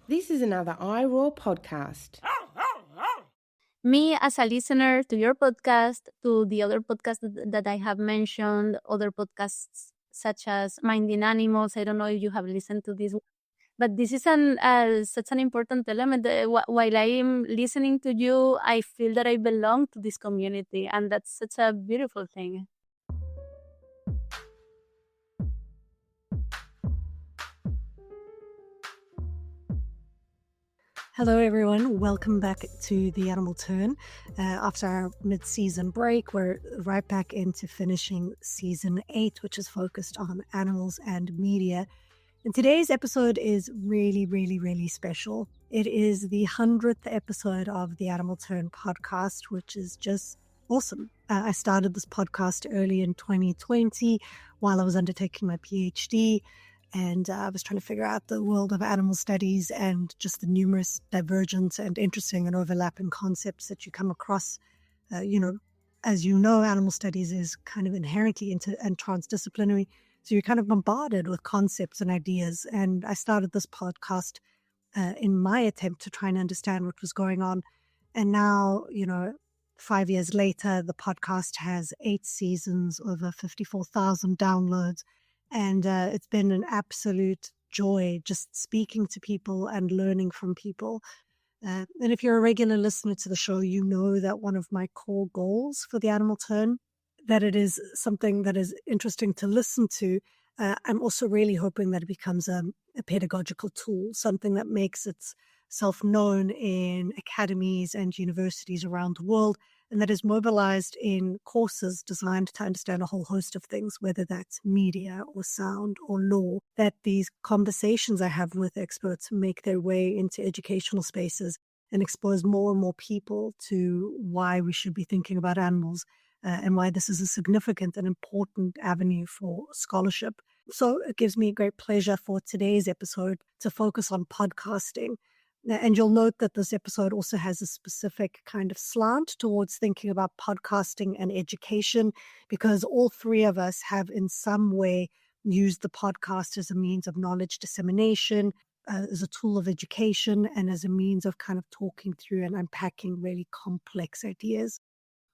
This is another iROAR podcast. Me as a listener to your podcast, to the other podcasts that I have mentioned, other podcasts such as Minding Animals. I don't know if you have listened to this, but this is such an important element. While I am listening to you, I feel that I belong to this community, and that's such a beautiful thing. Hello, everyone. Welcome back to The Animal Turn. After our mid-season break, we're right back into finishing Season 8, which is focused on animals and media. And today's episode is really, really, really special. It is the 100th episode of the Animal Turn podcast, which is just awesome. I started this podcast early in 2020 while I was undertaking my PhD. And I was trying to figure out the world of animal studies and just the numerous divergent and interesting and overlapping concepts that you come across. As you know, animal studies is kind of inherently and transdisciplinary. So you're kind of bombarded with concepts and ideas. And I started this podcast in my attempt to try and understand what was going on. And now, 5 years later, the podcast has 8 seasons, over 54,000 downloads. And it's been an absolute joy just speaking to people and learning from people. And if you're a regular listener to the show, you know that one of my core goals for the Animal Turn, that it is something that is interesting to listen to. I'm also really hoping that it becomes a pedagogical tool, something that makes itself known in academies and universities around the world, and that is mobilized in courses designed to understand a whole host of things, whether that's media or sound or law, that these conversations I have with experts make their way into educational spaces and expose more and more people to why we should be thinking about animals and why this is a significant and important avenue for scholarship. So it gives me great pleasure for today's episode to focus on podcasting. And you'll note that this episode also has a specific kind of slant towards thinking about podcasting and education, because all three of us have in some way used the podcast as a means of knowledge dissemination, as a tool of education, and as a means of kind of talking through and unpacking really complex ideas.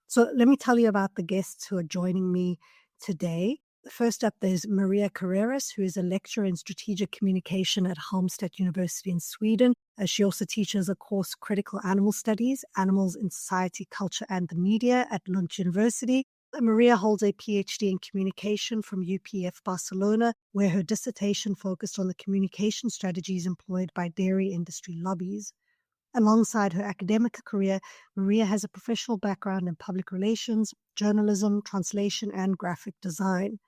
So let me tell you about the guests who are joining me today. First up, there's María Carreras, who is a lecturer in strategic communication at Halmstad University in Sweden. She also teaches a course, Critical Animal Studies, Animals in Society, Culture and the Media at Lund University. María holds a PhD in communication from UPF Barcelona, where her dissertation focused on the communication strategies employed by dairy industry lobbies. Alongside her academic career, María has a professional background in public relations, journalism, translation, and graphic design.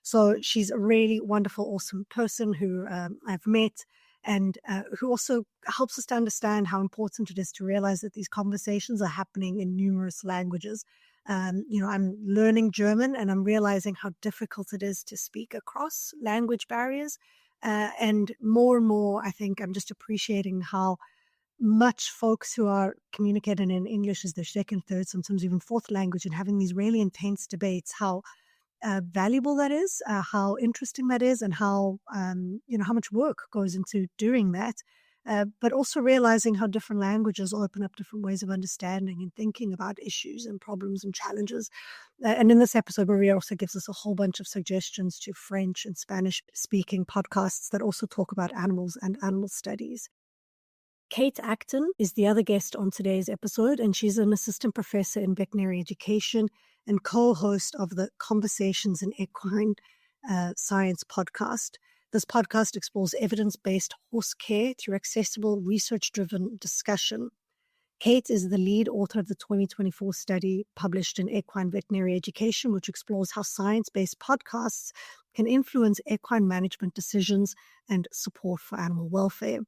So she's a really wonderful, awesome person who I've met and who also helps us to understand how important it is to realize that these conversations are happening in numerous languages. I'm learning German and I'm realizing how difficult it is to speak across language barriers. And more, I think I'm just appreciating how much folks who are communicating in English as their second, third, sometimes even fourth language, and having these really intense debates, how valuable that is, how interesting that is, and how much work goes into doing that. But also realizing how different languages open up different ways of understanding and thinking about issues and problems and challenges. And in this episode, María also gives us a whole bunch of suggestions to French and Spanish-speaking podcasts that also talk about animals and animal studies. Kate Acton is the other guest on today's episode, and she's an assistant professor in veterinary education and co-host of the Conversations in Equine Science podcast. This podcast explores evidence-based horse care through accessible, research-driven discussion. Kate is the lead author of the 2024 study published in Equine Veterinary Education, which explores how science-based podcasts can influence equine management decisions and support for animal welfare.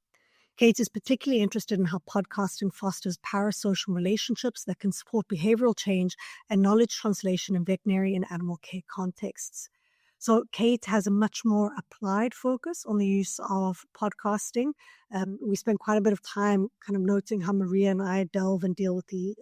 Kate is particularly interested in how podcasting fosters parasocial relationships that can support behavioral change and knowledge translation in veterinary and animal care contexts. So Kate has a much more applied focus on the use of podcasting. We spent quite a bit of time kind of noting how María and I delve and deal with the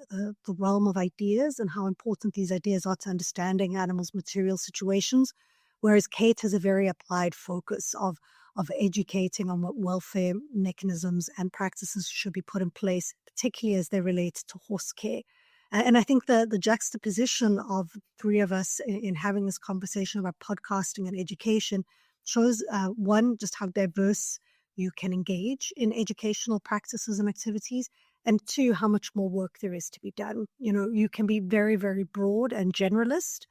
realm of ideas and how important these ideas are to understanding animals' material situations, whereas Kate has a very applied focus of of educating on what welfare mechanisms and practices should be put in place, particularly as they relate to horse care. And I think the juxtaposition of three of us in having this conversation about podcasting and education shows, one, just how diverse you can engage in educational practices and activities, and two, how much more work there is to be done. You can be very, very broad and generalist,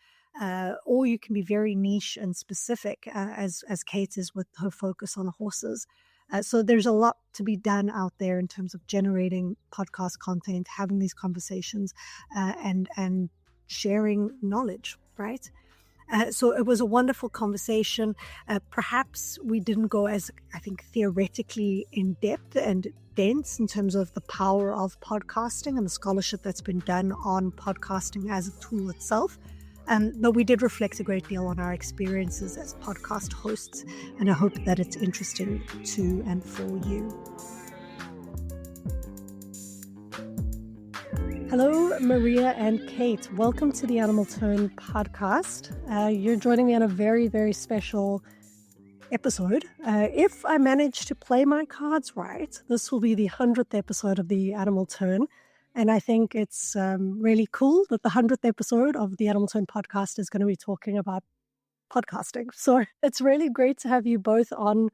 or you can be very niche and specific, as Kate is with her focus on horses. So there's a lot to be done out there in terms of generating podcast content, having these conversations, and sharing knowledge, right? So it was a wonderful conversation. Perhaps we didn't go as, I think, theoretically in depth and dense in terms of the power of podcasting and the scholarship that's been done on podcasting as a tool itself. But we did reflect a great deal on our experiences as podcast hosts, and I hope that it's interesting to and for you. Hello, Maria and Kate. Welcome to the Animal Turn podcast. You're joining me on a very, very special episode. If I manage to play my cards right, this will be the 100th episode of the Animal Turn. And I think it's really cool that the 100th episode of the Animal Turn podcast is going to be talking about podcasting. So it's really great to have you both on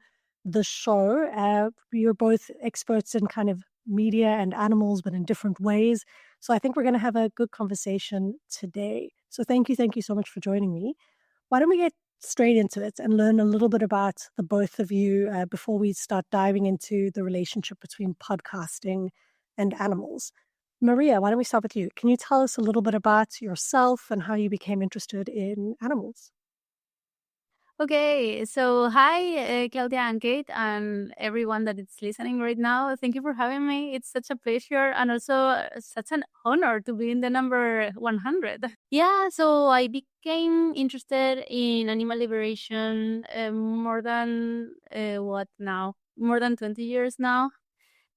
the show. You're both experts in kind of media and animals, but in different ways. So I think we're going to have a good conversation today. So thank you so much for joining me. Why don't we get straight into it and learn a little bit about the both of you before we start diving into the relationship between podcasting and animals. Maria, why don't we start with you? Can you tell us a little bit about yourself and how you became interested in animals? Okay, so hi, Claudia and Kate, and everyone that is listening right now. Thank you for having me. It's such a pleasure and also such an honor to be in the number 100. Yeah, so I became interested in animal liberation more than, more than 20 years now.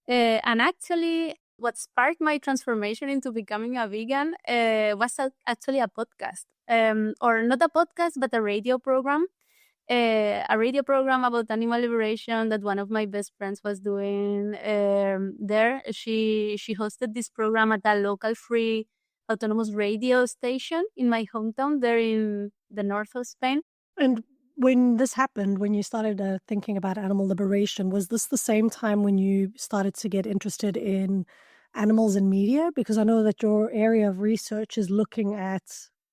And actually, what sparked my transformation into becoming a vegan was actually a podcast, or not a podcast, but a radio program. A radio program about animal liberation that one of my best friends was doing there. She hosted this program at a local free autonomous radio station in my hometown there in the north of Spain. And when this happened, when you started thinking about animal liberation, was this the same time when you started to get interested in animals and media? Because I know that your area of research is looking at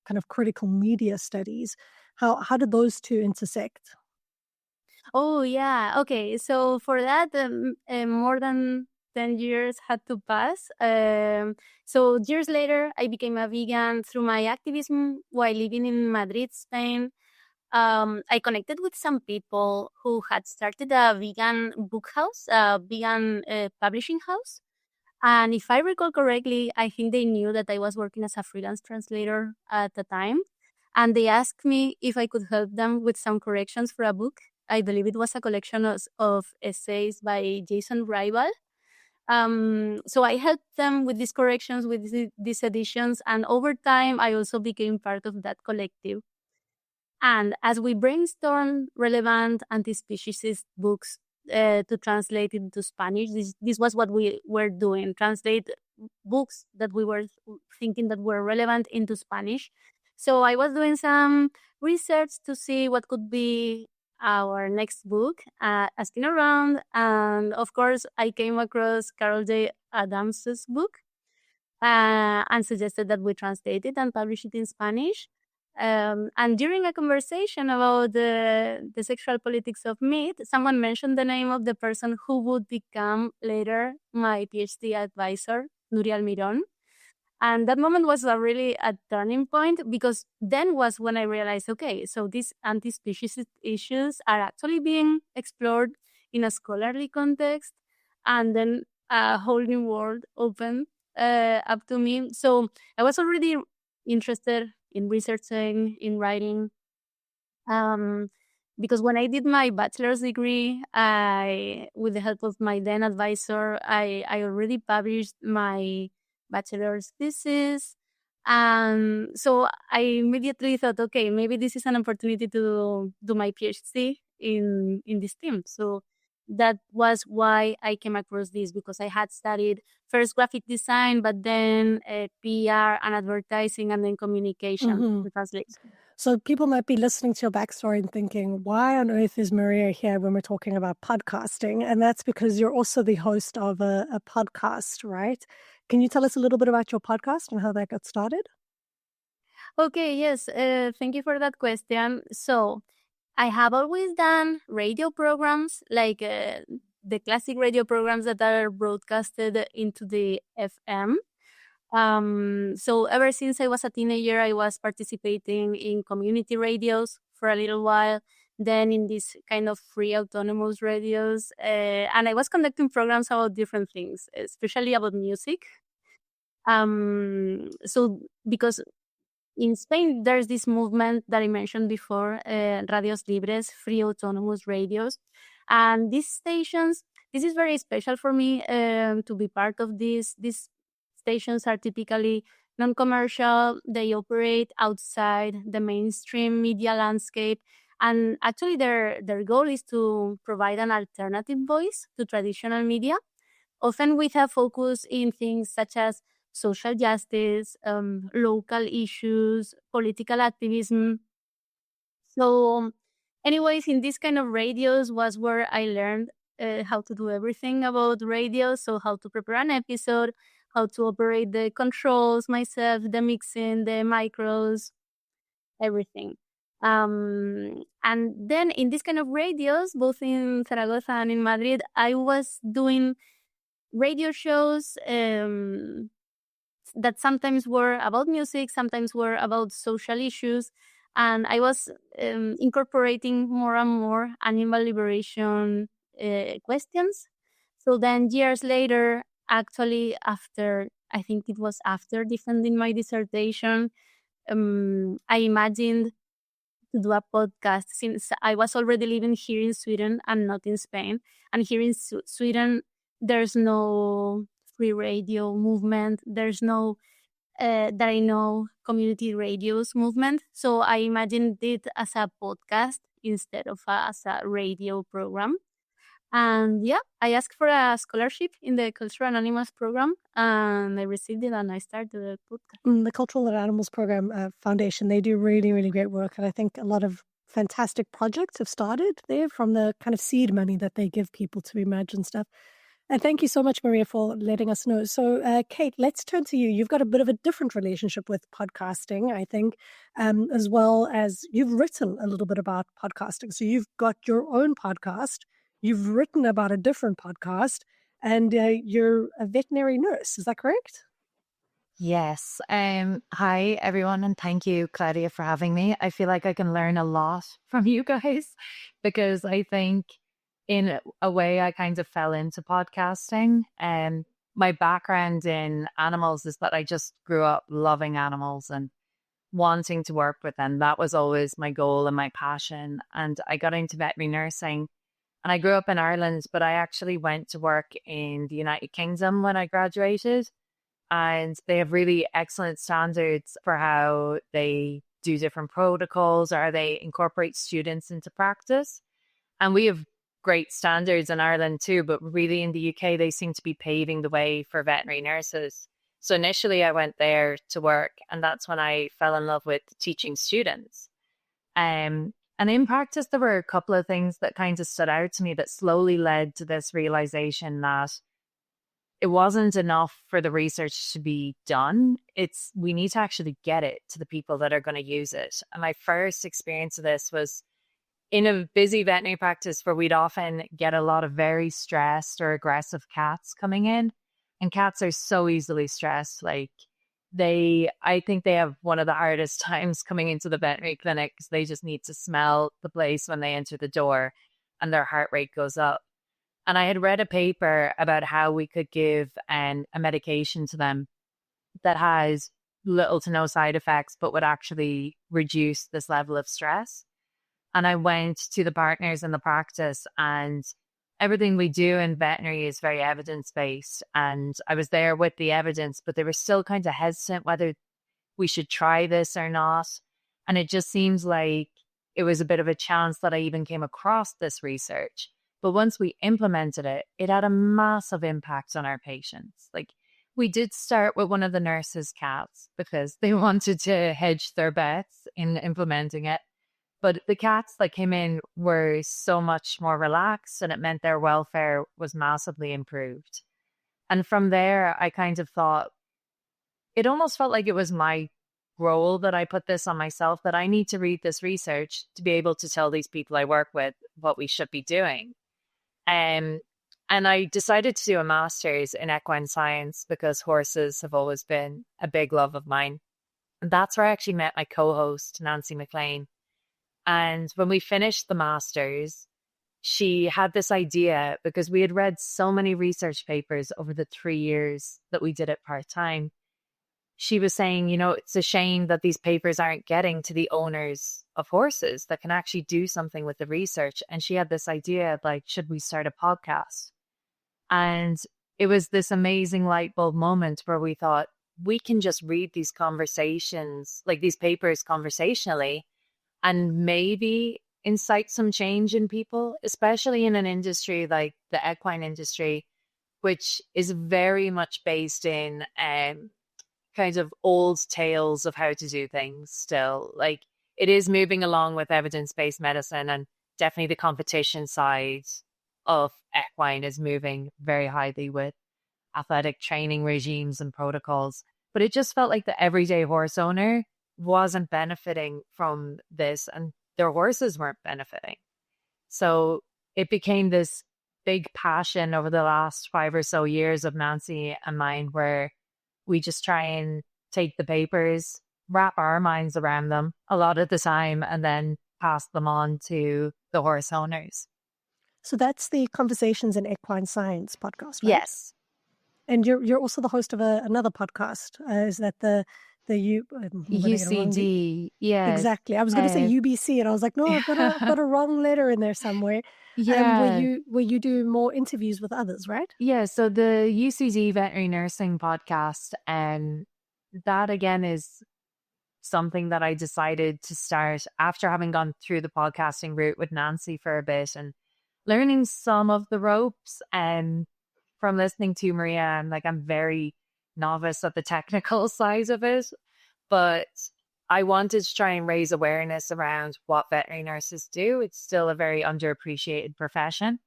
kind of critical media studies. How did those two intersect? Oh, yeah. Okay. So for that, more than 10 years had to pass. So years later, I became a vegan through my activism while living in Madrid, Spain. I connected with some people who had started a vegan book house, a vegan publishing house. And if I recall correctly, I think they knew that I was working as a freelance translator at the time. And they asked me if I could help them with some corrections for a book. I believe it was a collection of essays by Jason Rival. So I helped them with these corrections, with these editions. And over time, I also became part of that collective. And as we brainstorm relevant anti-speciesist books to translate into Spanish, this was what we were doing, translate books that we were thinking that were relevant into Spanish. So I was doing some research to see what could be our next book, asking around. And of course, I came across Carol J. Adams's book and suggested that we translate it and publish it in Spanish. And during a conversation about the sexual politics of meat, someone mentioned the name of the person who would become later my PhD advisor, Nuria Almirón. And that moment was a turning point, because then was when I realized, okay, so these anti-species issues are actually being explored in a scholarly context, and then a whole new world opened up to me. So I was already interested in researching, in writing, because when I did my bachelor's degree, with the help of my then advisor, I already published my bachelor's thesis. And so I immediately thought, okay, maybe this is an opportunity to do my PhD in this team. So that was why I came across this, because I had studied first graphic design, but then PR and advertising, and then communication with translation. So people might be listening to your backstory and thinking, why on earth is Maria here when we're talking about podcasting? And that's because you're also the host of a podcast, right? Can you tell us a little bit about your podcast and how that got started? Okay, yes. Thank you for that question. So I have always done radio programs, like the classic radio programs that are broadcasted into the FM. So ever since I was a teenager, I was participating in community radios for a little while, then in these kind of free autonomous radios. And I was conducting programs about different things, especially about music. So because in Spain, there's this movement that I mentioned before, Radios Libres, free autonomous radios. And these stations, this is very special for me to be part of this. These stations are typically non-commercial. They operate outside the mainstream media landscape. And actually, their goal is to provide an alternative voice to traditional media, often with a focus in things such as social justice, local issues, political activism. So, anyways, in this kind of radios was where I learned how to do everything about radio. So, how to prepare an episode, how to operate the controls myself, the mixing, the micros, everything. And then in this kind of radios, both in Zaragoza and in Madrid, I was doing radio shows that sometimes were about music, sometimes were about social issues. And I was incorporating more and more animal liberation questions. So then years later, actually I think it was after defending my dissertation, I imagined to do a podcast, since I was already living here in Sweden and not in Spain. And here in Sweden, there's no free radio movement. There's no, that I know, community radios movement. So I imagined it as a podcast instead of as a radio program. And yeah, I asked for a scholarship in the Cultural Animals program, and I received it, and I started the podcast. The Cultural Animals Program Foundation, they do really, really great work. And I think a lot of fantastic projects have started there from the kind of seed money that they give people to imagine stuff. And thank you so much, Maria, for letting us know. So, Kate, let's turn to you. You've got a bit of a different relationship with podcasting, I think, as well as you've written a little bit about podcasting. So you've got your own podcast. You've written about a different podcast, and you're a veterinary nurse. Is that correct? Yes. Hi, everyone, and thank you, Claudia, for having me. I feel like I can learn a lot from you guys, because I think in a way I kind of fell into podcasting. My background in animals is that I just grew up loving animals and wanting to work with them. That was always my goal and my passion. And I got into veterinary nursing. And I grew up in Ireland, but I actually went to work in the United Kingdom when I graduated. And they have really excellent standards for how they do different protocols, or they incorporate students into practice. And we have great standards in Ireland too, but really in the UK, they seem to be paving the way for veterinary nurses. So initially I went there to work, and that's when I fell in love with teaching students. And in practice, there were a couple of things that kind of stood out to me that slowly led to this realization that it wasn't enough for the research to be done. We need to actually get it to the people that are going to use it. And my first experience of this was in a busy veterinary practice where we'd often get a lot of very stressed or aggressive cats coming in. And cats are so easily stressed. Like I think they have one of the hardest times coming into the veterinary clinic, because they just need to smell the place when they enter the door and their heart rate goes up. And I had read a paper about how we could give a medication to them that has little to no side effects, but would actually reduce this level of stress. And I went to the partners in the practice, and everything we do in veterinary is very evidence-based. And I was there with the evidence, but they were still kind of hesitant whether we should try this or not. And it just seems like it was a bit of a chance that I even came across this research. But once we implemented it, it had a massive impact on our patients. Like, we did start with one of the nurses' cats because they wanted to hedge their bets in implementing it. But the cats that came in were so much more relaxed, and it meant their welfare was massively improved. And from there, I kind of thought, it almost felt like it was my role that I put this on myself, that I need to read this research to be able to tell these people I work with what we should be doing. And I decided to do a master's in equine science because horses have always been a big love of mine. And that's where I actually met my co-host, Nancy McLean. And when we finished the master's, she had this idea, because we had read so many research papers over the 3 years that we did it part-time. She was saying, it's a shame that these papers aren't getting to the owners of horses that can actually do something with the research. And she had this idea, like, should we start a podcast? And it was this amazing light bulb moment where we thought, we can just read these conversations, like these papers conversationally, and maybe incite some change in people, especially in an industry like the equine industry, which is very much based in kind of old tales of how to do things still. Like, it is moving along with evidence-based medicine, and definitely the competition side of equine is moving very highly with athletic training regimes and protocols. But it just felt like the everyday horse owner wasn't benefiting from this, and their horses weren't benefiting. So it became this big passion over the last 5 or so years of Nancy and mine, where we just try and take the papers, wrap our minds around them a lot of the time, and then pass them on to the horse owners. So that's the Conversations in Equine Science podcast, right? Yes. And you're also the host of another podcast. Is that the UCD? Yeah, exactly. I was going to say UBC, and I was like, no, I've got a wrong letter in there somewhere. Yeah. Where you do more interviews with others, right? Yeah. So the UCD Veterinary Nursing podcast, and that again is something that I decided to start after having gone through the podcasting route with Nancy for a bit and learning some of the ropes. And from listening to Maria, I'm very novice at the technical side of it, but I wanted to try and raise awareness around what veterinary nurses do. It's still a very underappreciated profession.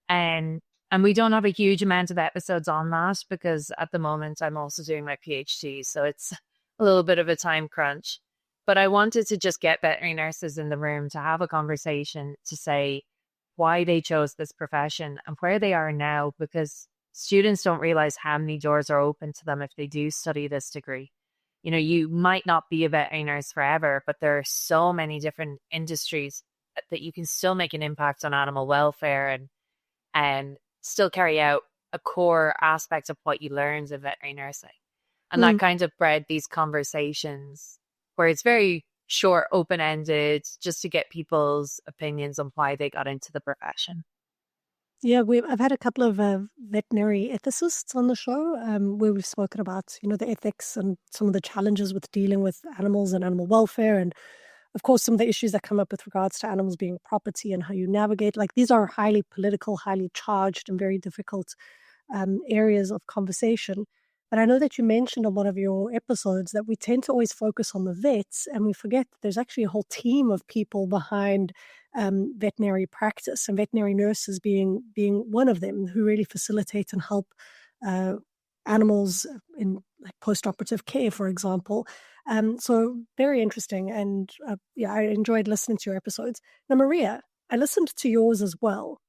And we don't have a huge amount of episodes on that because at the moment I'm also doing my PhD. So it's a little bit of a time crunch. But I wanted to just get veterinary nurses in the room to have a conversation to say why they chose this profession and where they are now, because students don't realize how many doors are open to them if they do study this degree. You might not be a veterinary nurse forever, but there are so many different industries that you can still make an impact on animal welfare and still carry out a core aspect of what you learned in veterinary nursing. And that kind of bred these conversations where it's very short, open-ended, just to get people's opinions on why they got into the profession. Yeah, I've had a couple of veterinary ethicists on the show where we've spoken about, the ethics and some of the challenges with dealing with animals and animal welfare, and of course some of the issues that come up with regards to animals being property and how you navigate. Like, these are highly political, highly charged, and very difficult areas of conversation. But I know that you mentioned on one of your episodes that we tend to always focus on the vets, and we forget that there's actually a whole team of people behind veterinary practice, and veterinary nurses being one of them, who really facilitate and help animals in post-operative care, for example. So very interesting, and I enjoyed listening to your episodes. Now, Maria, I listened to yours as well,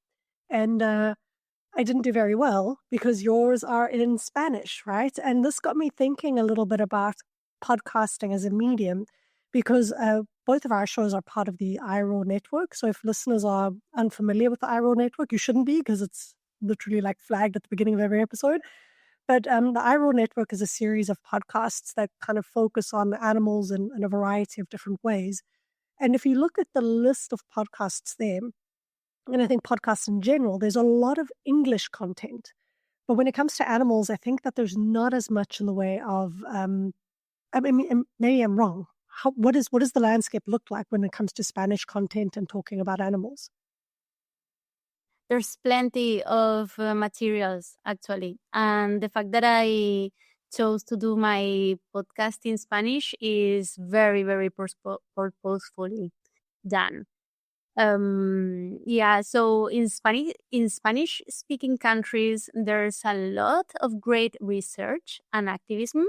and I didn't do very well because yours are in Spanish, right? And this got me thinking a little bit about podcasting as a medium, because both of our shows are part of the iROAR network. So if listeners are unfamiliar with the iROAR network, you shouldn't be, because it's literally flagged at the beginning of every episode. But the iROAR network is a series of podcasts that kind of focus on animals in a variety of different ways. And if you look at the list of podcasts there, and I think podcasts in general, there's a lot of English content. But when it comes to animals, I think that there's not as much in the way of, maybe I'm wrong. what does the landscape look like when it comes to Spanish content and talking about animals? There's plenty of materials, actually. And the fact that I chose to do my podcast in Spanish is very, very purposefully done. So in Spanish speaking countries, there's a lot of great research and activism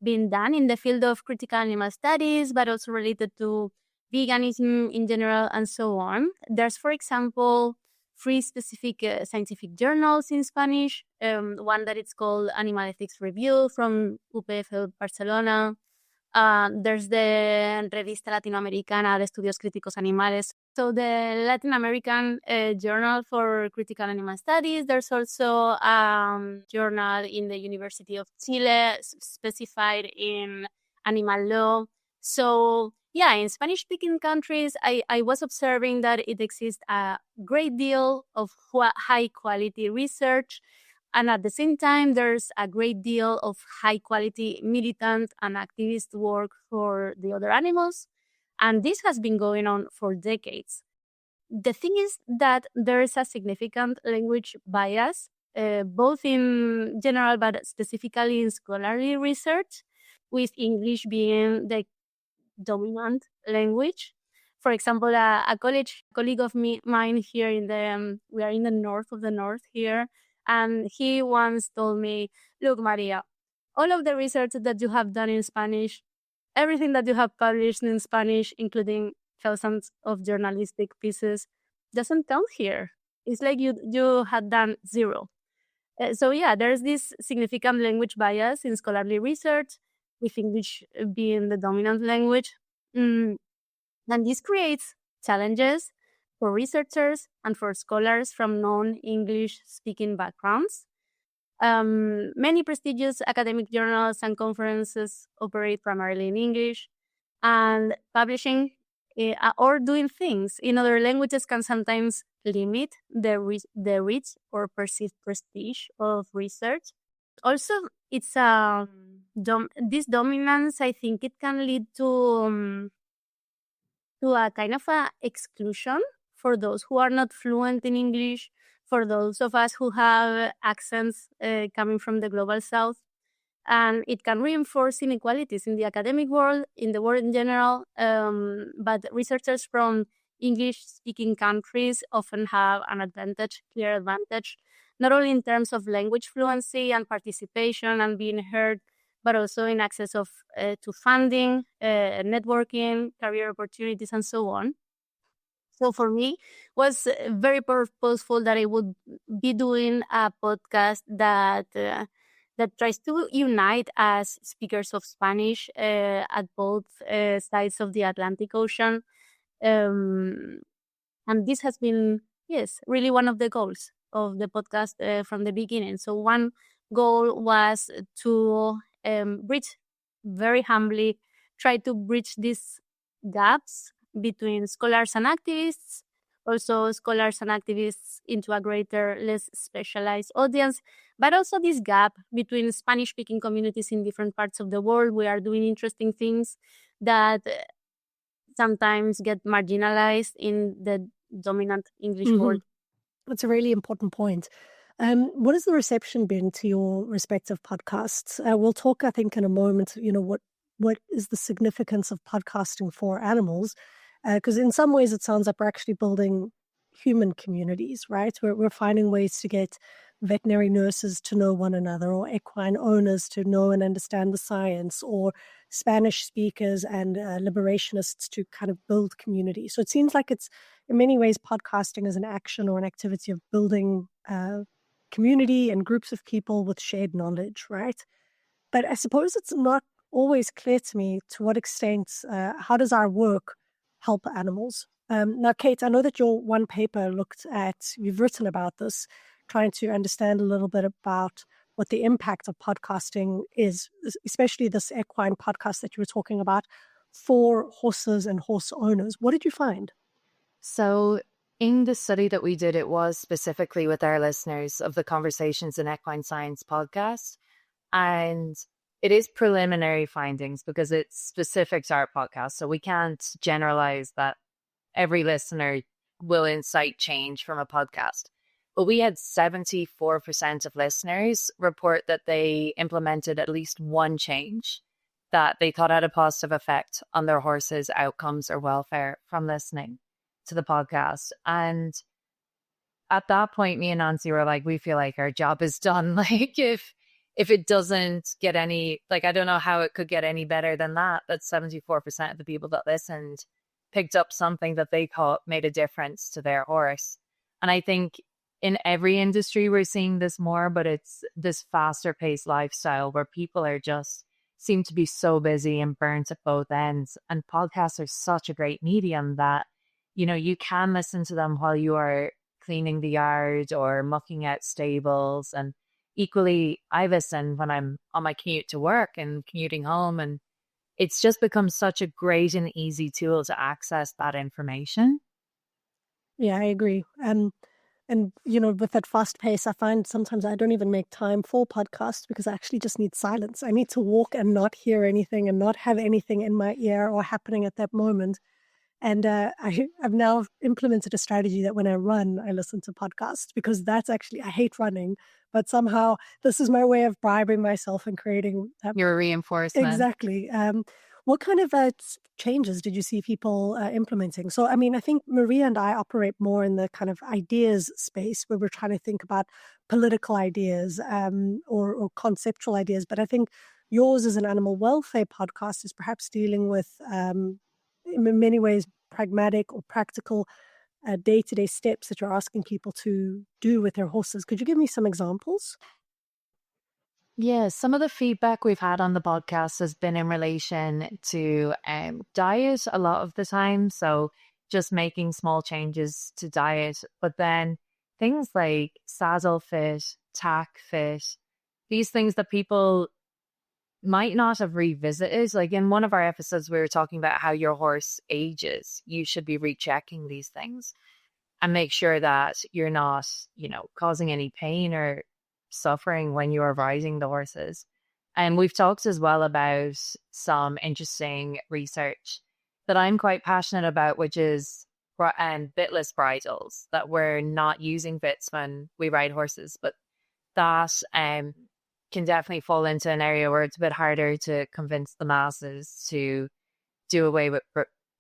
being done in the field of critical animal studies, but also related to veganism in general and so on. There's, for example, 3 specific scientific journals in Spanish. One that it's called Animal Ethics Review from U.P.L.E Barcelona. There's the Revista Latinoamericana de Estudios Críticos Animales. So the Latin American Journal for Critical Animal Studies. There's also a journal in the University of Chile specified in animal law. So yeah, in Spanish-speaking countries, I was observing that it exists a great deal of high-quality research. And at the same time, there's a great deal of high-quality militant and activist work for the other animals. And this has been going on for decades. The thing is that there is a significant language bias, both in general, but specifically in scholarly research, with English being the dominant language. For example, a colleague of mine here we are in the north of the north here, and he once told me, look, Maria, all of the research that you have done in Spanish, everything that you have published in Spanish, including thousands of journalistic pieces, doesn't count here. It's like you had done zero. So yeah, there's this significant language bias in scholarly research, with English being the dominant language. And this creates challenges for researchers and for scholars from non-English speaking backgrounds. Many prestigious academic journals and conferences operate primarily in English, and publishing or doing things in other languages can sometimes limit the reach or perceived prestige of research. Also, it's this dominance, I think it can lead to a kind of a exclusion for those who are not fluent in English, for those of us who have accents coming from the global south. And it can reinforce inequalities in the academic world, in the world in general. But researchers from English-speaking countries often have clear advantage, not only in terms of language fluency and participation and being heard, but also in access to funding, networking, career opportunities, and so on. So for me, was very purposeful that I would be doing a podcast that tries to unite as speakers of Spanish at both sides of the Atlantic Ocean. And this has been, yes, really one of the goals of the podcast from the beginning. So one goal was to very humbly try to bridge these gaps between scholars and activists, also scholars and activists into a greater, less specialized audience, but also this gap between Spanish-speaking communities in different parts of the world. We are doing interesting things that sometimes get marginalized in the dominant English world. That's a really important point. What has the reception been to your respective podcasts? We'll talk, I think, in a moment, what is the significance of podcasting for animals? Because in some ways it sounds like we're actually building human communities, right? We're finding ways to get veterinary nurses to know one another, or equine owners to know and understand the science, or Spanish speakers and liberationists to kind of build community. So it seems like it's, in many ways, podcasting is an action or an activity of building community and groups of people with shared knowledge, right? But I suppose it's not always clear to me to what extent, how does our work help animals? Now, Kate, I know that your one paper you've written about this, trying to understand a little bit about what the impact of podcasting is, especially this equine podcast that you were talking about, for horses and horse owners. What did you find? So in the study that we did, it was specifically with our listeners of the Conversations in Equine Science podcast. And it is preliminary findings because it's specific to our podcast. So we can't generalize that every listener will incite change from a podcast. But we had 74% of listeners report that they implemented at least one change that they thought had a positive effect on their horse's outcomes or welfare from listening to the podcast. And at that point, me and Nancy were like, we feel like our job is done. Like if it doesn't get any, like, I don't know how it could get any better than that. But 74% of the people that listened picked up something that they thought made a difference to their horse. And I think in every industry, we're seeing this more, but it's this faster paced lifestyle where people are just seem to be so busy and burnt at both ends. And podcasts are such a great medium that, you know, you can listen to them while you are cleaning the yard or mucking out stables. And equally, I listen when I'm on my commute to work and commuting home. And it's just become such a great and easy tool to access that information. Yeah, I agree. And, you know, with that fast pace, I find sometimes I don't even make time for podcasts because I actually just need silence. I need to walk and not hear anything and not have anything in my ear or happening at that moment. And I've now implemented a strategy that when I run, I listen to podcasts because that's actually, I hate running, but somehow this is my way of bribing myself and creating your reinforcement. Exactly. What kind of changes did you see people implementing? So, I mean, I think Maria and I operate more in the kind of ideas space where we're trying to think about political ideas or conceptual ideas. But I think yours as an animal welfare podcast is perhaps dealing with, in many ways, pragmatic or practical day-to-day steps that you're asking people to do with their horses. Could you give me some examples? Yeah, some of the feedback we've had on the podcast has been in relation to diet a lot of the time. So just making small changes to diet, but then things like saddle fit, tack fit, these things that people might not have revisited. Like in one of our episodes, we were talking about how your horse ages. You should be rechecking these things and make sure that you're not, you know, causing any pain or suffering when you are riding the horses. And we've talked as well about some interesting research that I'm quite passionate about, which is bitless bridles, that we're not using bits when we ride horses, but that can definitely fall into an area where it's a bit harder to convince the masses to do away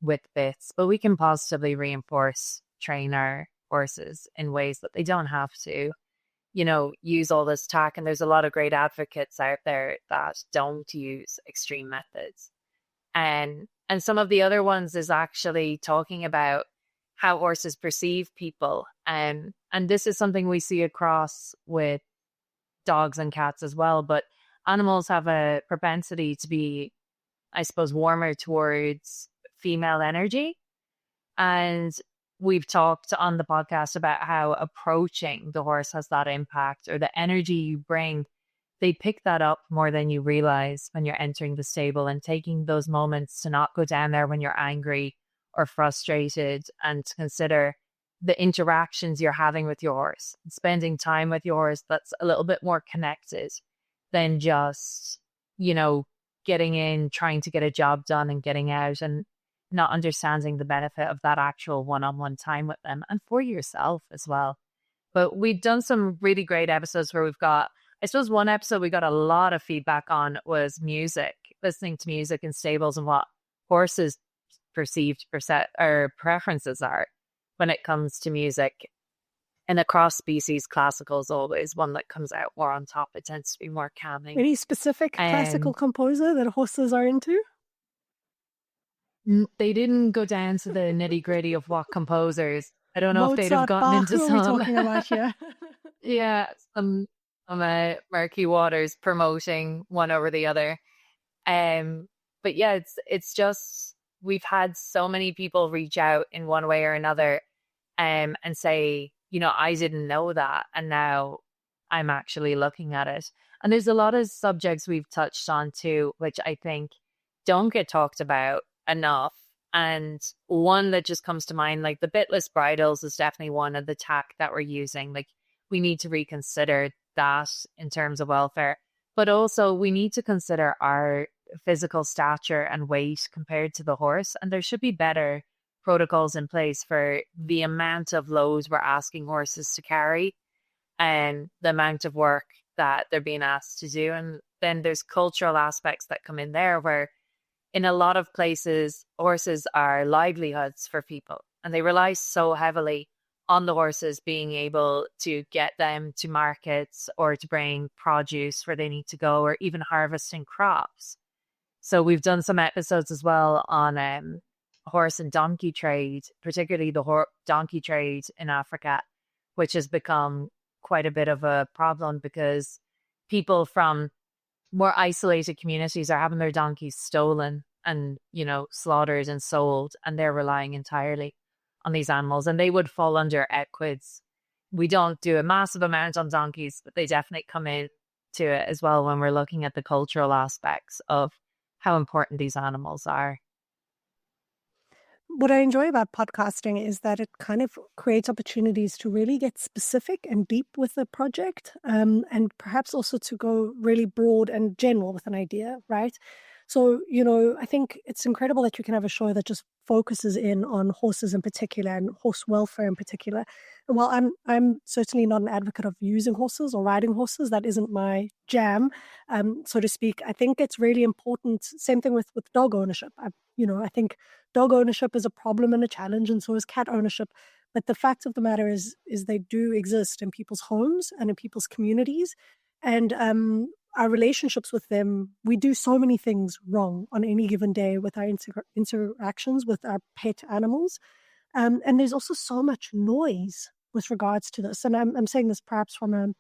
with bits, but we can positively train our horses in ways that they don't have to, you know, use all this tack. And there's a lot of great advocates out there that don't use extreme methods. And some of the other ones is actually talking about how horses perceive people. And this is something we see across with dogs and cats as well. But animals have a propensity to be, I suppose, warmer towards female energy. And we've talked on the podcast about how approaching the horse has that impact, or the energy you bring. They pick that up more than you realize when you're entering the stable, and taking those moments to not go down there when you're angry or frustrated, and to consider the interactions you're having with your horse, spending time with your horse that's a little bit more connected than just, you know, getting in, trying to get a job done and getting out, and not understanding the benefit of that actual one-on-one time with them, and for yourself as well. But we've done some really great episodes where we've got, I suppose one episode we got a lot of feedback on was music, listening to music in stables and what horses' perceived preferences are when it comes to music. And across species, classical is always one that comes out more on top. It tends to be more calming. Any specific classical composer that horses are into? They didn't go down to the nitty gritty of what composers. I don't know if they'd have gotten Bach, into some. what are we talking about here? Yeah, some murky waters promoting one over the other. But yeah, it's just, we've had so many people reach out in one way or another, and say, you know, I didn't know that, and now I'm actually looking at it. And there's a lot of subjects we've touched on too, which I think don't get talked about enough. And one that just comes to mind, like the bitless bridles is definitely one of the tack that we're using. Like we need to reconsider that in terms of welfare. But also we need to consider our physical stature and weight compared to the horse. And there should be better protocols in place for the amount of loads we're asking horses to carry and the amount of work that they're being asked to do. And then there's cultural aspects that come in there where in a lot of places, horses are livelihoods for people and they rely so heavily on the horses being able to get them to markets or to bring produce where they need to go or even harvesting crops. So we've done some episodes as well on horse and donkey trade, particularly the donkey trade in Africa, which has become quite a bit of a problem because people from more isolated communities are having their donkeys stolen and, slaughtered and sold, and they're relying entirely on these animals, and they would fall under equids. We don't do a massive amount on donkeys, but they definitely come in to it as well when we're looking at the cultural aspects of how important these animals are. What I enjoy about podcasting is that it kind of creates opportunities to really get specific and deep with the project, and perhaps also to go really broad and general with an idea, right? So, I think it's incredible that you can have a show that just focuses in on horses in particular and horse welfare in particular. And while I'm certainly not an advocate of using horses or riding horses, that isn't my jam, so to speak. I think it's really important. Same thing with dog ownership. I think dog ownership is a problem and a challenge, and so is cat ownership. But the fact of the matter is they do exist in people's homes and in people's communities, and our relationships with them. We do so many things wrong on any given day with our interactions with our pet animals, and there's also so much noise with regards to this. And I'm saying this perhaps from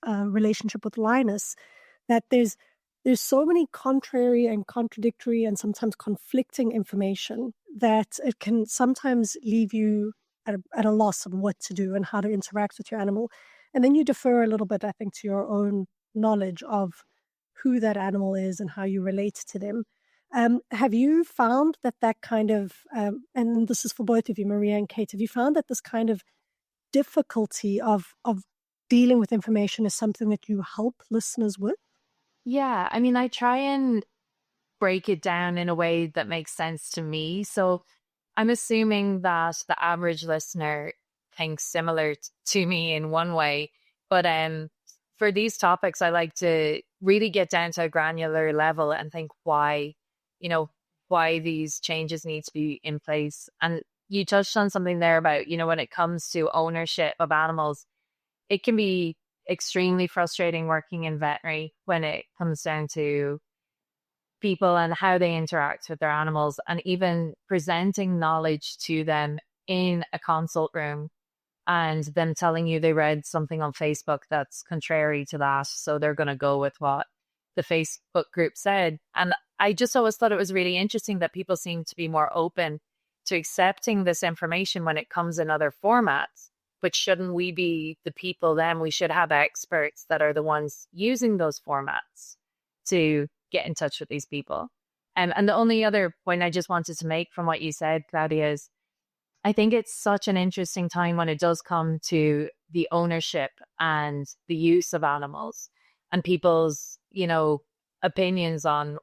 a relationship with Linus, that there's so many contrary and contradictory and sometimes conflicting information that it can sometimes leave you at a loss of what to do and how to interact with your animal. And then you defer a little bit, I think, to your own knowledge of who that animal is and how you relate to them. Have you found that kind of, and this is for both of you, Maria and Kate, have you found that this kind of difficulty of dealing with information is something that you help listeners with? Yeah, I mean, I try and break it down in a way that makes sense to me. So I'm assuming that the average listener thinks similar to me in one way. But for these topics, I like to really get down to a granular level and think why these changes need to be in place. And you touched on something there about, when it comes to ownership of animals, it can be extremely frustrating working in veterinary when it comes down to people and how they interact with their animals, and even presenting knowledge to them in a consult room and them telling you they read something on Facebook that's contrary to that, so they're going to go with what the Facebook group said. And I just always thought it was really interesting that people seem to be more open to accepting this information when it comes in other formats. But shouldn't we be the people then? We should have experts that are the ones using those formats to get in touch with these people. And the only other point I just wanted to make from what you said, Claudia, is I think it's such an interesting time when it does come to the ownership and the use of animals and people's, opinions on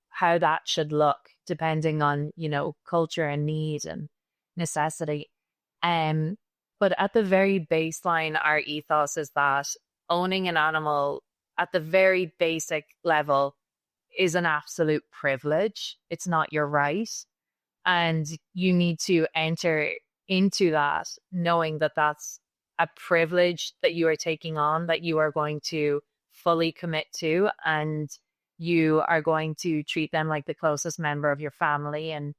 how that should look, depending on, culture and need and necessity. But at the very baseline, our ethos is that owning an animal at the very basic level is an absolute privilege. It's not your right. And you need to enter into that knowing that that's a privilege that you are taking on, that you are going to fully commit to, and you are going to treat them like the closest member of your family. And,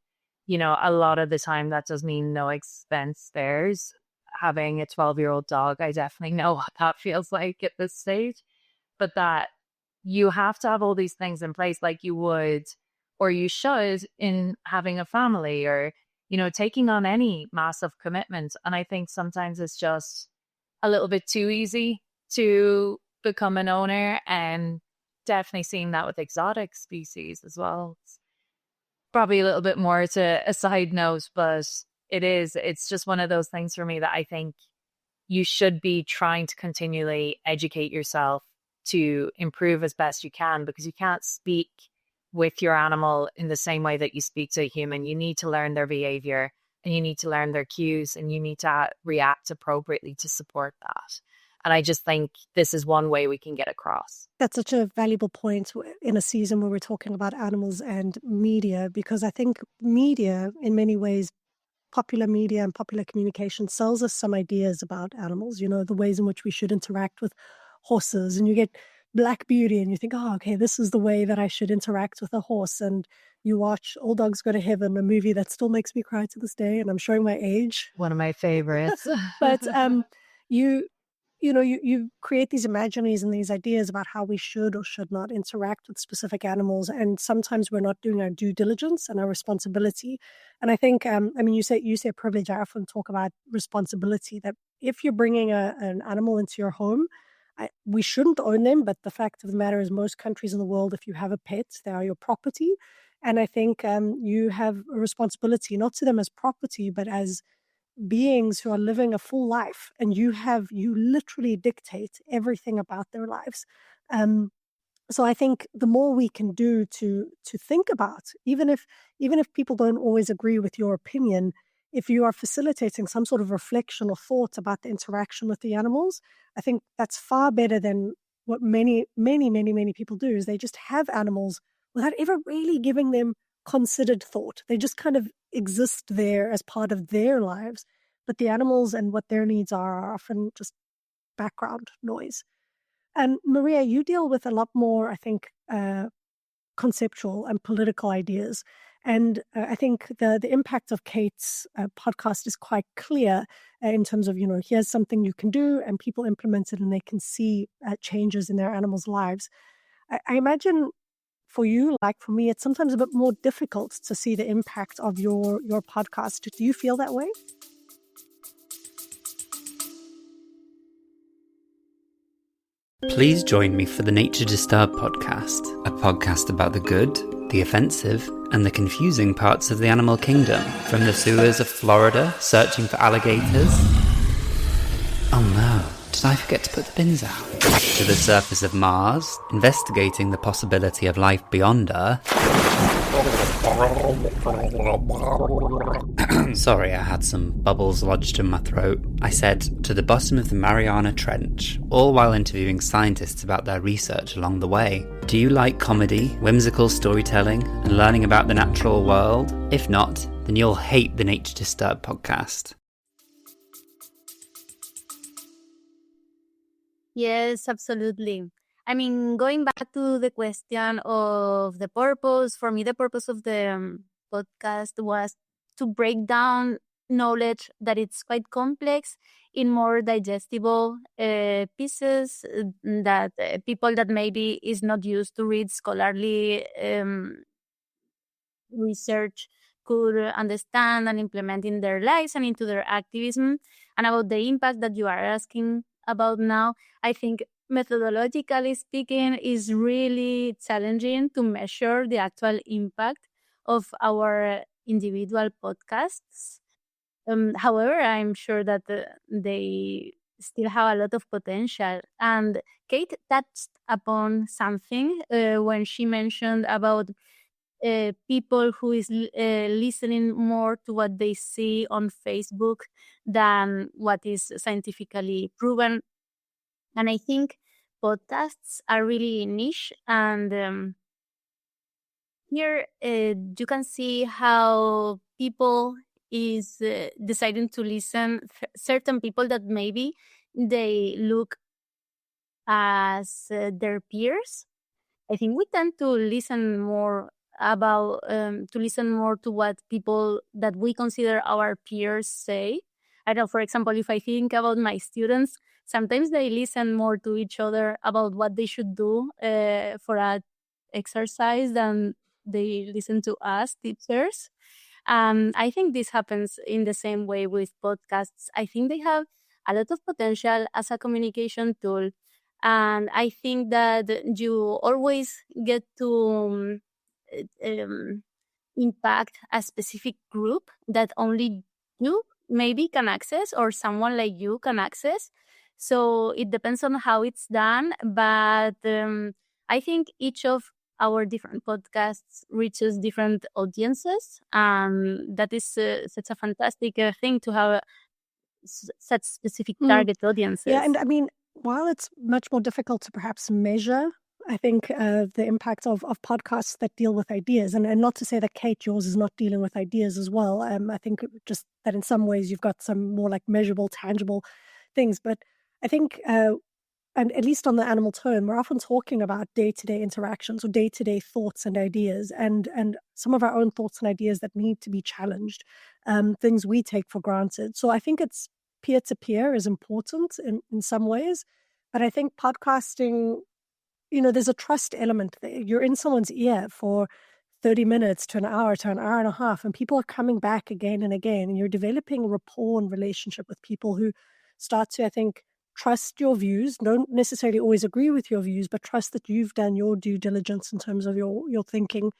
a lot of the time that does mean no expense spares. Having a 12-year-old dog, I definitely know what that feels like at this stage. But that you have to have all these things in place like you would or you should in having a family or, taking on any massive commitment. And I think sometimes it's just a little bit too easy to become an owner, and definitely seeing that with exotic species as well. It's probably a little bit more to a side note, but it's just one of those things for me that I think you should be trying to continually educate yourself to improve as best you can, because you can't speak with your animal in the same way that you speak to a human. You need to learn their behavior, and you need to learn their cues, and you need to react appropriately to support that. And I just think this is one way we can get across. That's such a valuable point in a season where we're talking about animals and media, because I think media, in many ways, popular media and popular communication sells us some ideas about animals, the ways in which we should interact with horses. And you get Black Beauty and you think, oh, okay, this is the way that I should interact with a horse. And you watch All Dogs Go to Heaven, a movie that still makes me cry to this day. And I'm showing my age. One of my favorites. But you create these imaginaries and these ideas about how we should or should not interact with specific animals. And sometimes we're not doing our due diligence and our responsibility. And I think, you say privilege. I often talk about responsibility, that if you're bringing an animal into your home, we shouldn't own them. But the fact of the matter is, most countries in the world, if you have a pet, they are your property. And I think you have a responsibility, not to them as property, but as beings who are living a full life, and you literally dictate everything about their lives. So I think the more we can do to think about, even if people don't always agree with your opinion, if you are facilitating some sort of reflection or thought about the interaction with the animals, I think that's far better than what many people do, is they just have animals without ever really giving them considered thought. They just kind of exist there as part of their lives, but the animals and what their needs are often just background noise. And Maria, you deal with a lot more, I think, conceptual and political ideas. And I think the impact of Kate's podcast is quite clear in terms of, here's something you can do, and people implement it and they can see changes in their animals' lives. I imagine for you, like for me, it's sometimes a bit more difficult to see the impact of your podcast. Do you feel that way? Please join me for the Nature Disturbed podcast, a podcast about the good, the offensive, and the confusing parts of the animal kingdom, from the sewers of Florida searching for alligators. Oh no, did I forget to put the bins out? To the surface of Mars, investigating the possibility of life beyond Earth. Sorry, I had some bubbles lodged in my throat. I said, to the bottom of the Mariana Trench, all while interviewing scientists about their research along the way. Do you like comedy, whimsical storytelling, and learning about the natural world? If not, then you'll hate the Nature Disturbed podcast. Yes, absolutely. Going back to the question of the purpose, for me, the purpose of the podcast was to break down knowledge that it's quite complex in more digestible pieces that people that maybe is not used to read scholarly research could understand and implement in their lives and into their activism. And about the impact that you are asking about now, I think methodologically speaking is really challenging to measure the actual impact of our individual podcasts. However, I'm sure that they still have a lot of potential. And Kate touched upon something when she mentioned about people who is listening more to what they see on Facebook than what is scientifically proven. And I think podcasts are really niche. And here you can see how people is deciding to listen certain people that maybe they look as their peers. I think we tend to listen more to what people that we consider our peers say. I know, for example, if I think about my students, sometimes they listen more to each other about what they should do for a exercise than they listen to us teachers. I think this happens in the same way with podcasts. I think they have a lot of potential as a communication tool. And I think that you always get to impact a specific group that only you maybe can access, or someone like you can access. So it depends on how it's done. But I think each of our different podcasts reaches different audiences. That is such a fantastic thing to have such specific target audiences. Yeah, and I mean, while it's much more difficult to perhaps measure, I think the impact of podcasts that deal with ideas, and not to say that Kate, yours is not dealing with ideas as well. I think just that in some ways you've got some more like measurable, tangible things. But I think, and at least on the animal tone, we're often talking about day-to-day interactions or day-to-day thoughts and ideas, and some of our own thoughts and ideas that need to be challenged, things we take for granted. So I think it's peer-to-peer is important in some ways, but I think podcasting, there's a trust element there. You're in someone's ear for 30 minutes to an hour and a half, and people are coming back again and again, and you're developing a rapport and relationship with people who start to, I think, trust your views, don't necessarily always agree with your views, but trust that you've done your due diligence in terms of your thinking.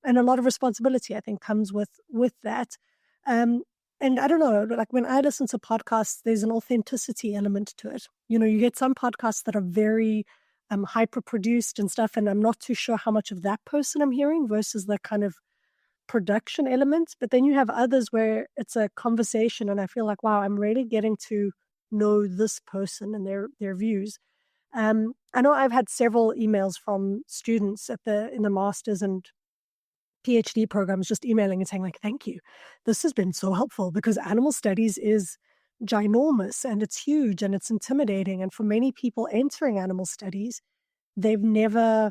And a lot of responsibility, I think, comes with that. And I don't know, like when I listen to podcasts, there's an authenticity element to it. You get some podcasts that are very hyper produced and stuff, and I'm not too sure how much of that person I'm hearing versus the kind of production element. But then you have others where it's a conversation, and I feel like, wow, I'm really getting to know this person and their views. I know I've had several emails from students in the masters and PhD programs just emailing and saying like, thank you. This has been so helpful because animal studies is ginormous and it's huge and it's intimidating. And for many people entering animal studies, they've never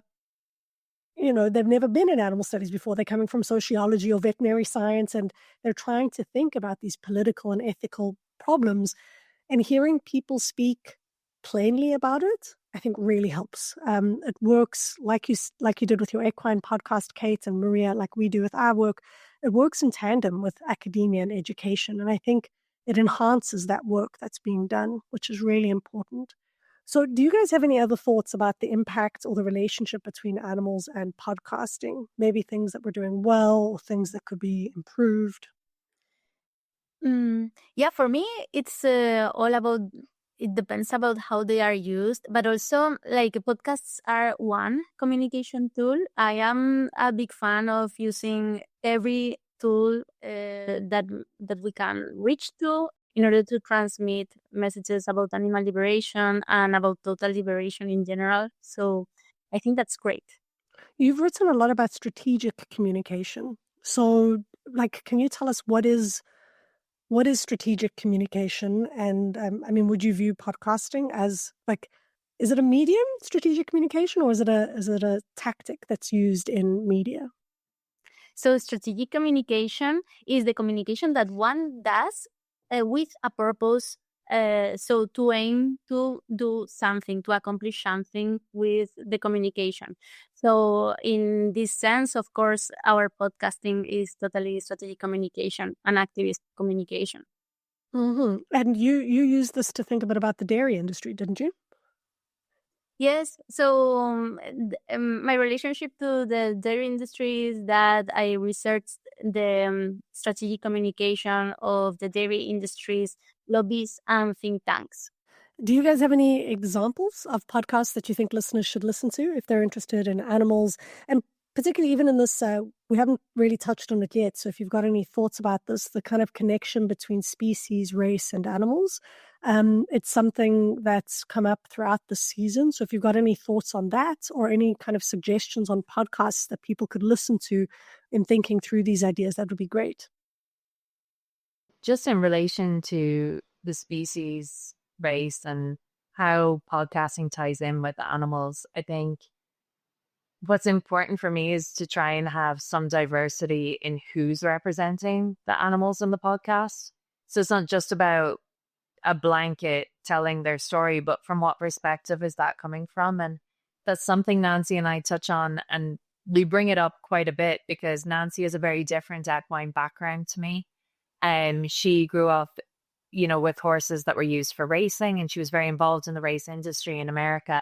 been in animal studies before. They're coming from sociology or veterinary science, and they're trying to think about these political and ethical problems. And hearing people speak plainly about it, I think really helps. It works like you did with your equine podcast, Kate and Maria, like we do with our work. It works in tandem with academia and education. And I think it enhances that work that's being done, which is really important. So do you guys have any other thoughts about the impact or the relationship between animals and podcasting? Maybe things that we're doing well or things that could be improved? Yeah, for me, it's all about, it depends about how they are used, but also like podcasts are one communication tool. I am a big fan of using every tool that we can reach to in order to transmit messages about animal liberation and about total liberation in general. So I think that's great. You've written a lot about strategic communication. So, like, can you tell us what is strategic communication? And I mean, would you view podcasting as like, is it a medium, strategic communication, or is it a tactic that's used in media? So strategic communication is the communication that one does with a purpose. So to aim to do something, to accomplish something with the communication. So in this sense, of course, our podcasting is totally strategic communication and activist communication. Mm-hmm. And you used this to think a bit about the dairy industry, didn't you? Yes. So my relationship to the dairy industry is that I researched the strategic communication of the dairy industry's lobbies and think tanks. Do you guys have any examples of podcasts that you think listeners should listen to if they're interested in animals? And particularly even in this, we haven't really touched on it yet. So if you've got any thoughts about this, the kind of connection between species, race, and animals, it's something that's come up throughout the season. So if you've got any thoughts on that or any kind of suggestions on podcasts that people could listen to in thinking through these ideas, that would be great. Just in relation to the species, race, and how podcasting ties in with animals, I think what's important for me is to try and have some diversity in who's representing the animals in the podcast. So it's not just about a blanket telling their story, but from what perspective is that coming from? And that's something Nancy and I touch on, and we bring it up quite a bit because Nancy has a very different equine background to me. She grew up, with horses that were used for racing, and she was very involved in the race industry in America.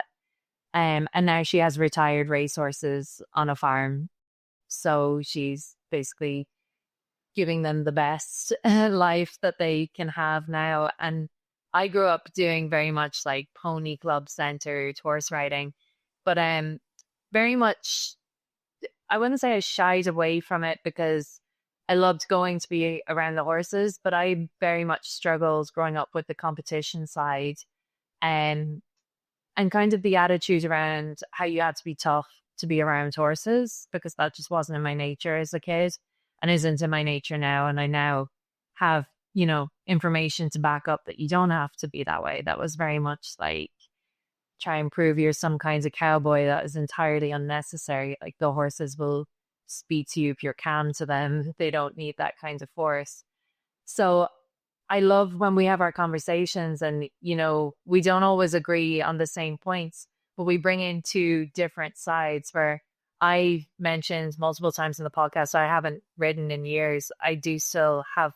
And now she has retired racehorses on a farm. So she's basically giving them the best life that they can have now. And I grew up doing very much like pony club centered horse riding, but very much, I wouldn't say I shied away from it because I loved going to be around the horses, but I very much struggled growing up with the competition side and kind of the attitude around how you had to be tough to be around horses, because that just wasn't in my nature as a kid and isn't in my nature now. And I now have, information to back up that you don't have to be that way. That was very much like, try and prove you're some kinds of cowboy. That is entirely unnecessary. Like, the horses will speak to you if you're calm to them. They don't need that kind of force. So I love when we have our conversations and, we don't always agree on the same points, but we bring in two different sides. Where I mentioned multiple times in the podcast, I haven't ridden in years. I do still have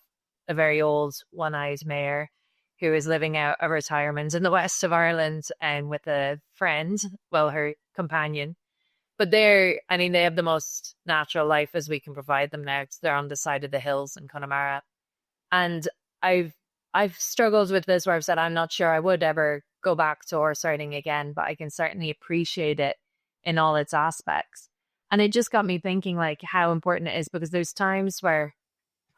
a very old one-eyed mare who is living out a retirement in the west of Ireland and with a friend, well, her companion. But they have the most natural life as we can provide them now. They're on the side of the hills in Connemara. And I've struggled with this where I've said I'm not sure I would ever go back to horse riding again, but I can certainly appreciate it in all its aspects. And it just got me thinking like how important it is, because there's times where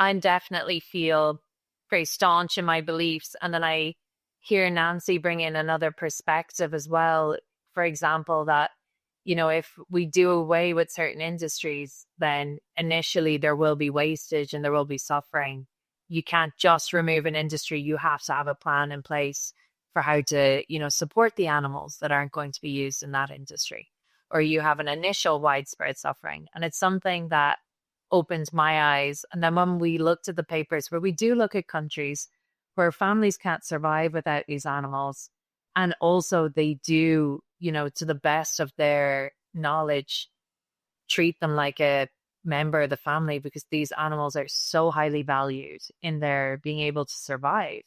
I definitely feel very staunch in my beliefs, and then I hear Nancy bring in another perspective as well. For example, that, if we do away with certain industries, then initially there will be wastage and there will be suffering. You can't just remove an industry. You have to have a plan in place for how to, support the animals that aren't going to be used in that industry, or you have an initial widespread suffering. And it's something that opened my eyes. And then when we looked at the papers, where we do look at countries where families can't survive without these animals, and also they do, to the best of their knowledge, treat them like a member of the family, because these animals are so highly valued in their being able to survive.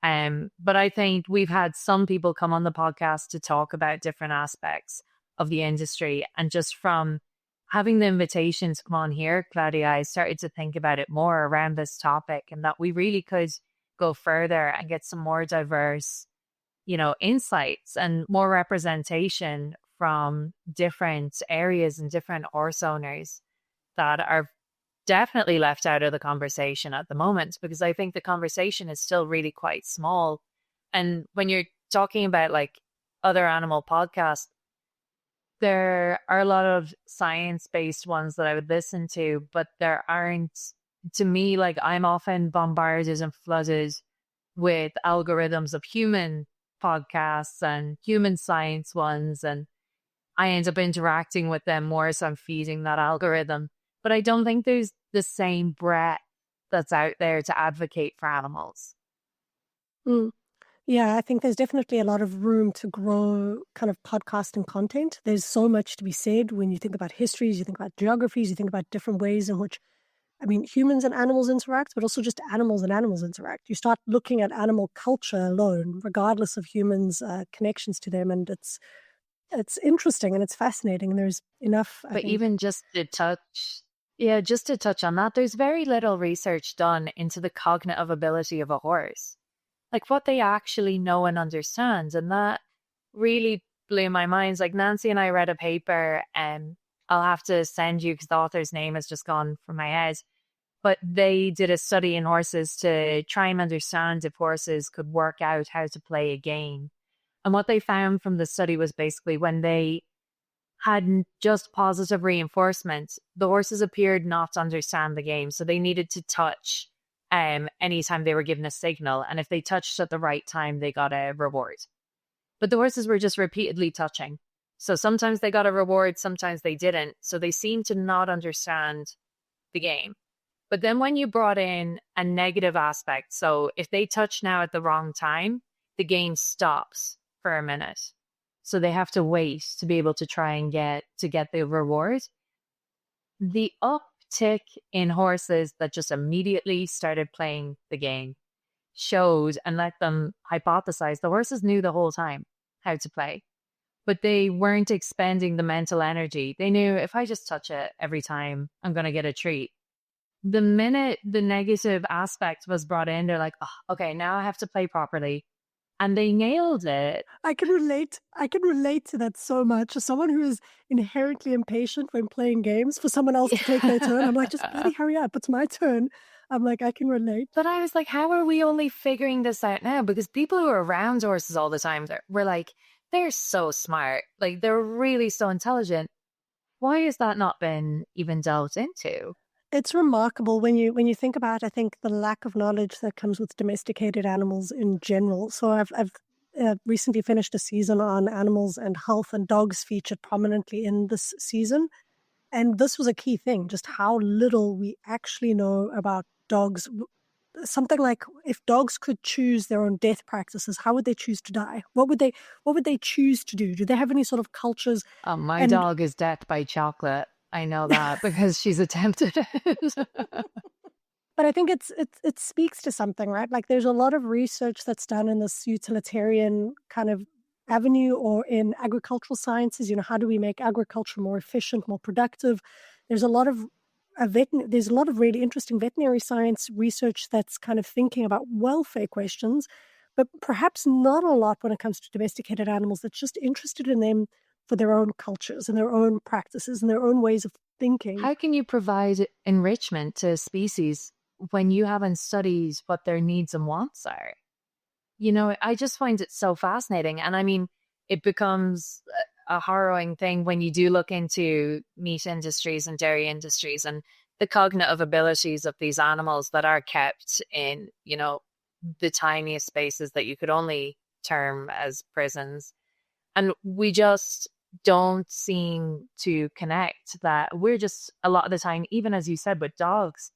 But I think we've had some people come on the podcast to talk about different aspects of the industry, and just from having the invitation to come on here, Claudia, I started to think about it more around this topic, and that we really could go further and get some more diverse, insights and more representation from different areas and different horse owners that are definitely left out of the conversation at the moment, because I think the conversation is still really quite small. And when you're talking about like other animal podcasts, there are a lot of science-based ones that I would listen to, but there aren't, to me, like I'm often bombarded and flooded with algorithms of human podcasts and human science ones, and I end up interacting with them more, so I'm feeding that algorithm. But I don't think there's the same breadth that's out there to advocate for animals. Yeah, I think there's definitely a lot of room to grow kind of podcasting content. There's so much to be said when you think about histories, you think about geographies, you think about different ways in which, humans and animals interact, but also just animals and animals interact. You start looking at animal culture alone, regardless of humans' connections to them, and it's interesting and it's fascinating. And there's enough. But even just to touch on that, there's very little research done into the cognitive ability of a horse, like what they actually know and understand. And that really blew my mind. Like Nancy and I read a paper, and I'll have to send you because the author's name has just gone from my head. But they did a study in horses to try and understand if horses could work out how to play a game. And what they found from the study was basically when they had just positive reinforcement, the horses appeared not to understand the game. So they needed to touch anytime they were given a signal. And if they touched at the right time, they got a reward. But the horses were just repeatedly touching. So sometimes they got a reward, sometimes they didn't. So they seemed to not understand the game. But then when you brought in a negative aspect, so if they touch now at the wrong time, the game stops for a minute. So they have to wait to be able to try and get the reward. The uptick in horses that just immediately started playing the game showed and let them hypothesize the horses knew the whole time how to play, but they weren't expending the mental energy. They knew if I just touch it every time, I'm going to get a treat. the minute the negative aspect was brought in, they're like, oh, okay, now I have to play properly. And they nailed it. I can relate to that so much. As someone who is inherently impatient when playing games, for someone else to take their turn, I'm like, just bloody hurry up. It's my turn. I'm like, I can relate. But I was like, how are we only figuring this out now? Because people who are around horses all the time, we're like, they're so smart. Like, they're really so intelligent. Why has that not been even delved into? It's remarkable when you think about, I think, the lack of knowledge that comes with domesticated animals in general. So I've recently finished a season on animals and health, and dogs featured prominently in this season. And this was a key thing, just how little we actually know about dogs. Something like, if dogs could choose their own death practices, how would they choose to die? What would they choose to do? Do they have any sort of cultures? My dog is death by chocolate. I know that because she's attempted it. But I think it speaks to something, right? Like, there's a lot of research that's done in this utilitarian kind of avenue, or in agricultural sciences. How do we make agriculture more efficient, more productive? There's a lot of really interesting veterinary science research that's kind of thinking about welfare questions, but perhaps not a lot when it comes to domesticated animals, that's just interested in them for their own cultures and their own practices and their own ways of thinking. How can you provide enrichment to a species when you haven't studied what their needs and wants are? I just find it so fascinating. And I mean, it becomes a harrowing thing when you do look into meat industries and dairy industries and the cognitive abilities of these animals that are kept in, the tiniest spaces that you could only term as prisons. And we just don't seem to connect that. We're just, a lot of the time, even as you said with dogs,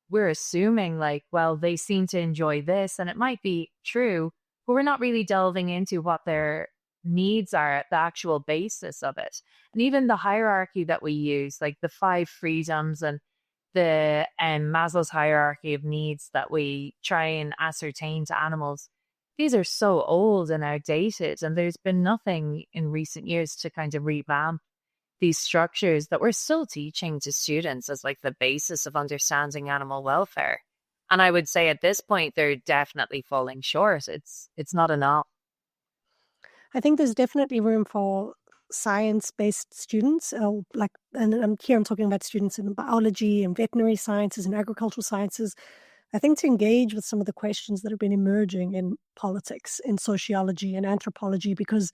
we're assuming like, well, they seem to enjoy this, and it might be true, but we're not really delving into what their needs are at the actual basis of it. And even the hierarchy that we use, like the 5 freedoms and the Maslow's hierarchy of needs that we try and ascertain to animals, these are so old and outdated, and there's been nothing in recent years to kind of revamp these structures that we're still teaching to students as like the basis of understanding animal welfare. And I would say at this point, they're definitely falling short. It's not enough. I think there's definitely room for science-based students, and I'm talking about students in biology and veterinary sciences and agricultural sciences, I think, to engage with some of the questions that have been emerging in politics, in sociology and anthropology, because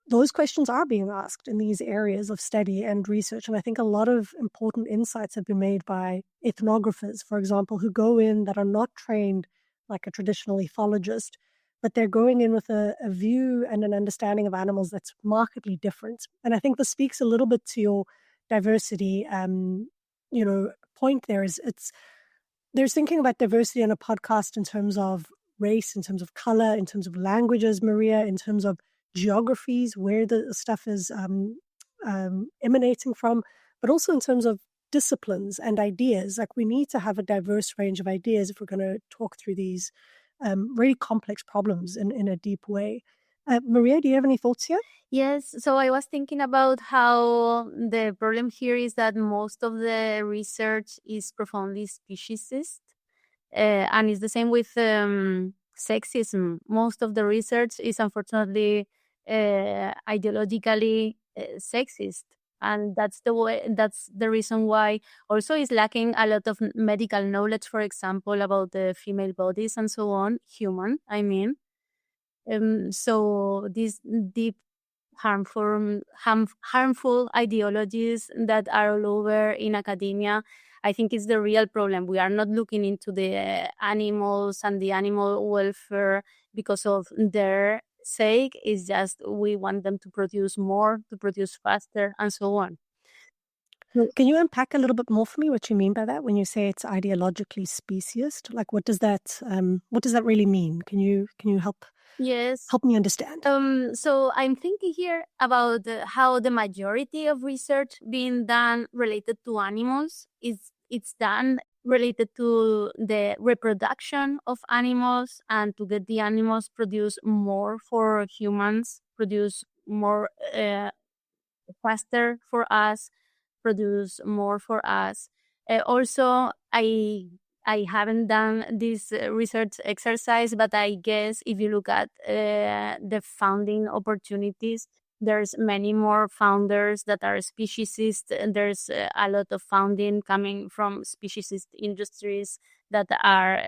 those questions are being asked in these areas of study and research. And I think a lot of important insights have been made by ethnographers, for example, who go in that are not trained like a traditional ethologist, but they're going in with a view and an understanding of animals that's markedly different. And I think this speaks a little bit to your diversity, point there. There's thinking about diversity in a podcast in terms of race, in terms of color, in terms of languages, Maria, in terms of geographies, where the stuff is emanating from, but also in terms of disciplines and ideas. Like, we need to have a diverse range of ideas if we're going to talk through these really complex problems in a deep way. Maria, do you have any thoughts here? Yes, so I was thinking about how the problem here is that most of the research is profoundly speciesist, and it's the same with sexism. Most of the research is unfortunately ideologically sexist, and that's the reason why also is lacking a lot of medical knowledge, for example, about the female bodies and so on, so these deep harmful ideologies that are all over in academia, I think is the real problem. We are not looking into the animals and the animal welfare because of their sake. It's just we want them to produce more, to produce faster, and so on. Can you unpack a little bit more for me what you mean by that when you say it's ideologically speciesist? Like, what does that really mean? Can you help? Yes. Help me understand. So I'm thinking here about how the majority of research being done related to animals it's done related to the reproduction of animals and to get the animals produce more for humans, produce more faster for us, produce more for us. Also, I haven't done this research exercise, but I guess if you look at the founding opportunities, there's many more founders that are speciesist, and there's a lot of founding coming from speciesist industries that are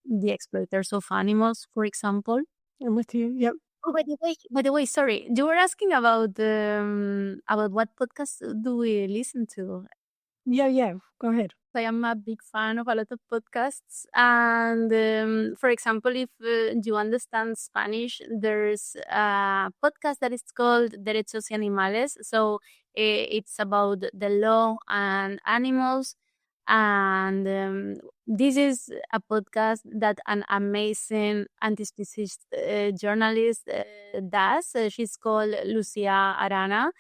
the exploiters of animals, for example. I'm with you. Yep. Oh, by the way, sorry, you were asking about what podcasts do we listen to. Yeah. Go ahead. I am a big fan of a lot of podcasts, and for example, if you understand Spanish, there's a podcast that is called Derechos y Animales. So it's about the law and animals, and this is a podcast that an amazing anti-species journalist does. She's called Lucia Arana.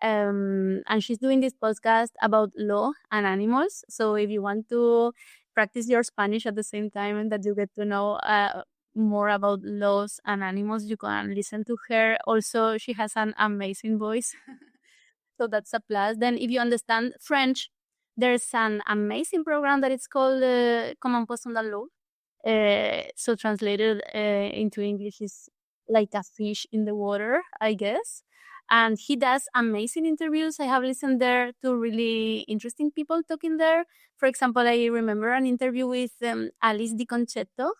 And she's doing this podcast about law and animals. So if you want to practice your Spanish at the same time and that you get to know more about laws and animals, you can listen to her. Also, she has an amazing voice. So that's a plus. Then if you understand French, there's an amazing program that it's called Commun dans l'eau. So translated into English is like a fish in the water, I guess. And he does amazing interviews. I have listened there to really interesting people talking there. For example, I remember an interview with Alice Di Concetto,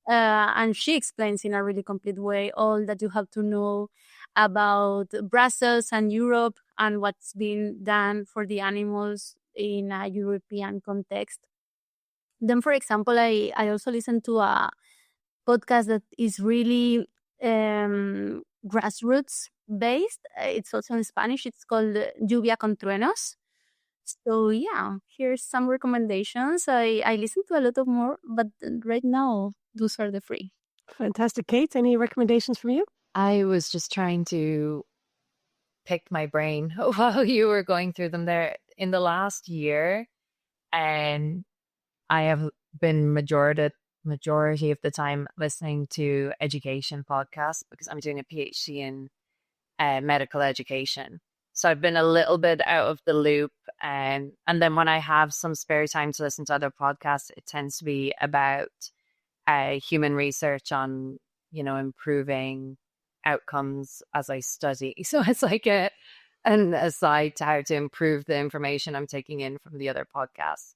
and she explains in a really complete way all that you have to know about Brussels and Europe and what's been done for the animals in a European context. Then, for example, I also listen to a podcast that is really grassroots based. It's also in Spanish. It's called Lluvia con Truenos. So yeah, here's some recommendations. I listen to a lot of more, but right now those are the three. Fantastic. Kate, any recommendations from you? I was just trying to pick my brain while you were going through them there. In the last year, and I have been majority of the time listening to education podcasts because I'm doing a PhD in medical education. So I've been a little bit out of the loop. And then when I have some spare time to listen to other podcasts, it tends to be about human research on, improving outcomes as I study. So it's like an aside to how to improve the information I'm taking in from the other podcasts.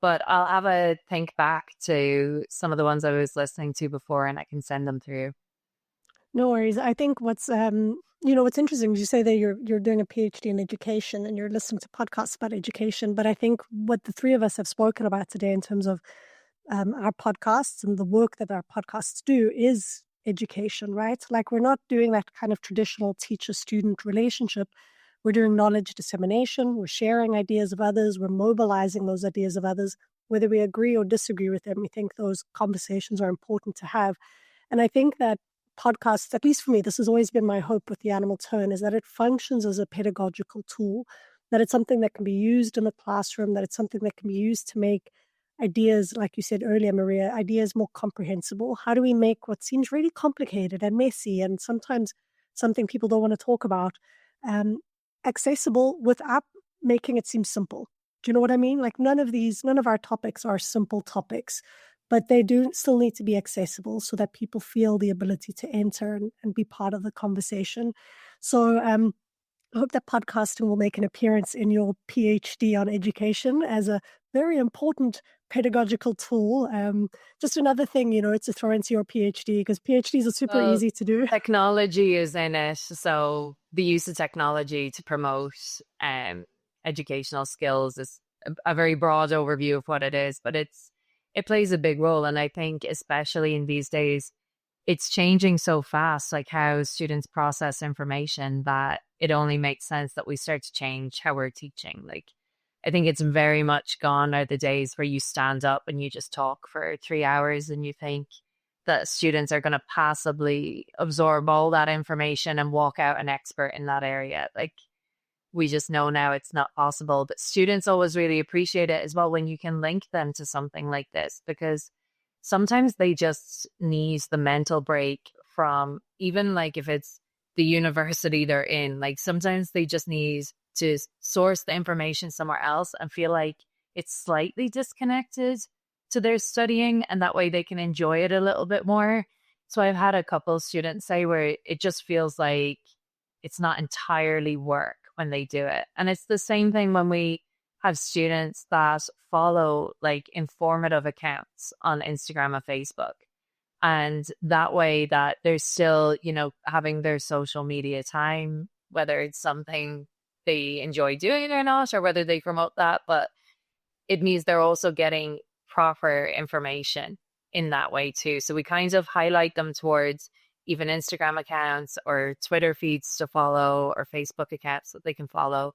But I'll have a think back to some of the ones I was listening to before, and I can send them through. No worries. I think what's interesting is you say that you're doing a PhD in education and you're listening to podcasts about education. But I think what the three of us have spoken about today in terms of our podcasts and the work that our podcasts do is education, right? Like we're not doing that kind of traditional teacher-student relationship. We're doing knowledge dissemination. We're sharing ideas of others. We're mobilizing those ideas of others. Whether we agree or disagree with them, we think those conversations are important to have. And I think that podcasts, at least for me, this has always been my hope with the Animal Turn, is that it functions as a pedagogical tool, that it's something that can be used in the classroom, that it's something that can be used to make ideas, like you said earlier, Maria, ideas more comprehensible. How do we make what seems really complicated and messy and sometimes something people don't want to talk about accessible without making it seem simple? Do you know what I mean? Like none of our topics are simple topics, but they do still need to be accessible so that people feel the ability to enter and be part of the conversation. So I hope that podcasting will make an appearance in your PhD on education as a very important pedagogical tool. Just another thing, to throw into your PhD, because PhDs are super easy to do. Technology is in it. So the use of technology to promote educational skills is a very broad overview of what it is, but it plays a big role. And I think especially in these days, it's changing so fast, like how students process information, that it only makes sense that we start to change how we're teaching. Like, I think it's very much gone are the days where you stand up and you just talk for 3 hours and you think that students are going to passively absorb all that information and walk out an expert in that area. Like, we just know now it's not possible, but students always really appreciate it as well when you can link them to something like this, because sometimes they just need the mental break from, even like if it's the university they're in. Like sometimes they just need to source the information somewhere else and feel like it's slightly disconnected to their studying, and that way they can enjoy it a little bit more. So I've had a couple students say where it just feels like it's not entirely work when they do it. And it's the same thing when we have students that follow like informative accounts on Instagram or Facebook. And that way that they're still, you know, having their social media time, whether it's something they enjoy doing or not, or whether they promote that, but it means they're also getting proper information in that way too. So we kind of highlight them towards even Instagram accounts or Twitter feeds to follow or Facebook accounts that they can follow,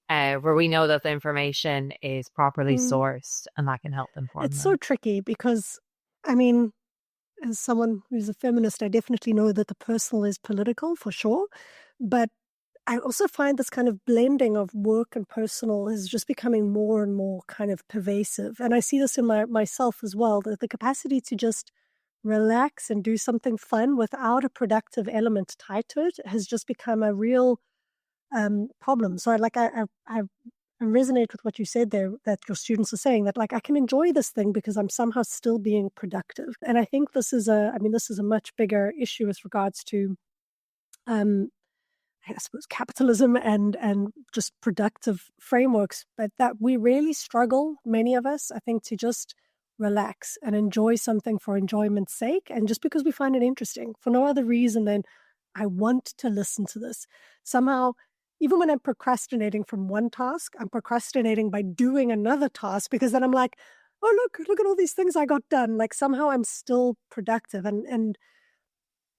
where we know that the information is properly sourced and that can help inform It's them. so tricky because, I mean, as someone who's a feminist, I definitely know that the personal is political for sure. But I also find this kind of blending of work and personal is just becoming more and more kind of pervasive. And I see this in myself as well, that the capacity to just relax and do something fun without a productive element tied to it has just become a real problem. So I resonate with what you said there, that your students are saying that like I can enjoy this thing because I'm somehow still being productive. And I think this is a much bigger issue with regards to I suppose capitalism and just productive frameworks, but that we really struggle, many of us, I think, to just relax and enjoy something for enjoyment's sake, and just because we find it interesting, for no other reason than I want to listen to this. Somehow, even when I'm procrastinating from one task, I'm procrastinating by doing another task, because then I'm like, oh, look at all these things I got done. Like somehow I'm still productive. And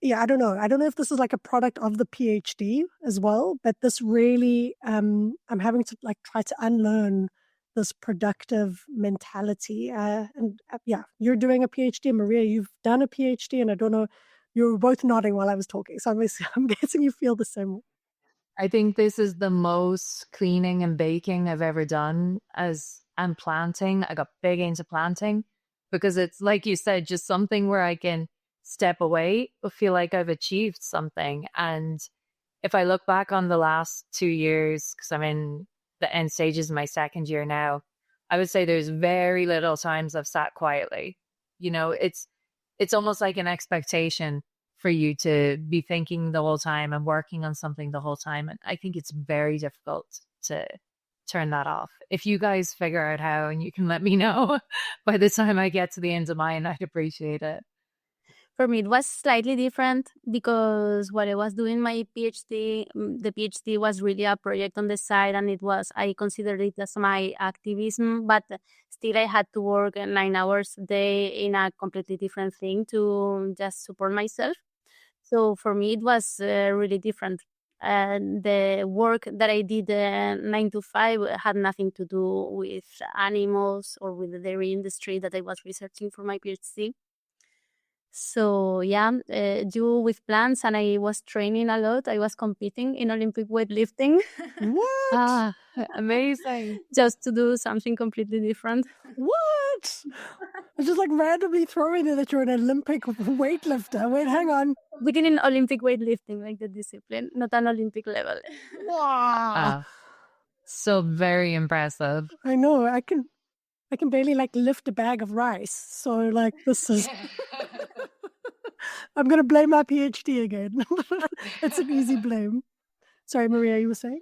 yeah, I don't know. I don't know if this is like a product of the PhD as well, but this really, I'm having to like try to unlearn this productive mentality. Yeah, you're doing a PhD, Maria, you've done a PhD, and I don't know, you were both nodding while I was talking. So I'm guessing you feel the same. I think this is the most cleaning and baking I've ever done and planting. I got big into planting because it's like you said, just something where I can step away but feel like I've achieved something. And if I look back on the last 2 years, because I'm in the end stages of my second year now, I would say there's very little times I've sat quietly. You know, it's almost like an expectation for you to be thinking the whole time and working on something the whole time. And I think it's very difficult to turn that off. If you guys figure out how, and you can let me know by the time I get to the end of mine, I'd appreciate it. For me, it was slightly different because what I was doing my PhD, the PhD was really a project on the side, and I considered it as my activism, but still I had to work 9 hours a day in a completely different thing to just support myself. So for me, it was really different. The work that I did 9 to 5 had nothing to do with animals or with the dairy industry that I was researching for my PhD. So yeah, do with plants, and I was training a lot. I was competing in Olympic weightlifting. What? Amazing. Just to do something completely different. What? I just like randomly throwing it that you're an Olympic weightlifter. Wait, hang on. Within an Olympic weightlifting, like the discipline, not an Olympic level. Wow. So very impressive. I know. I can barely like lift a bag of rice. So like this is I'm gonna blame my PhD again. It's an easy blame. Sorry, Maria, you were saying?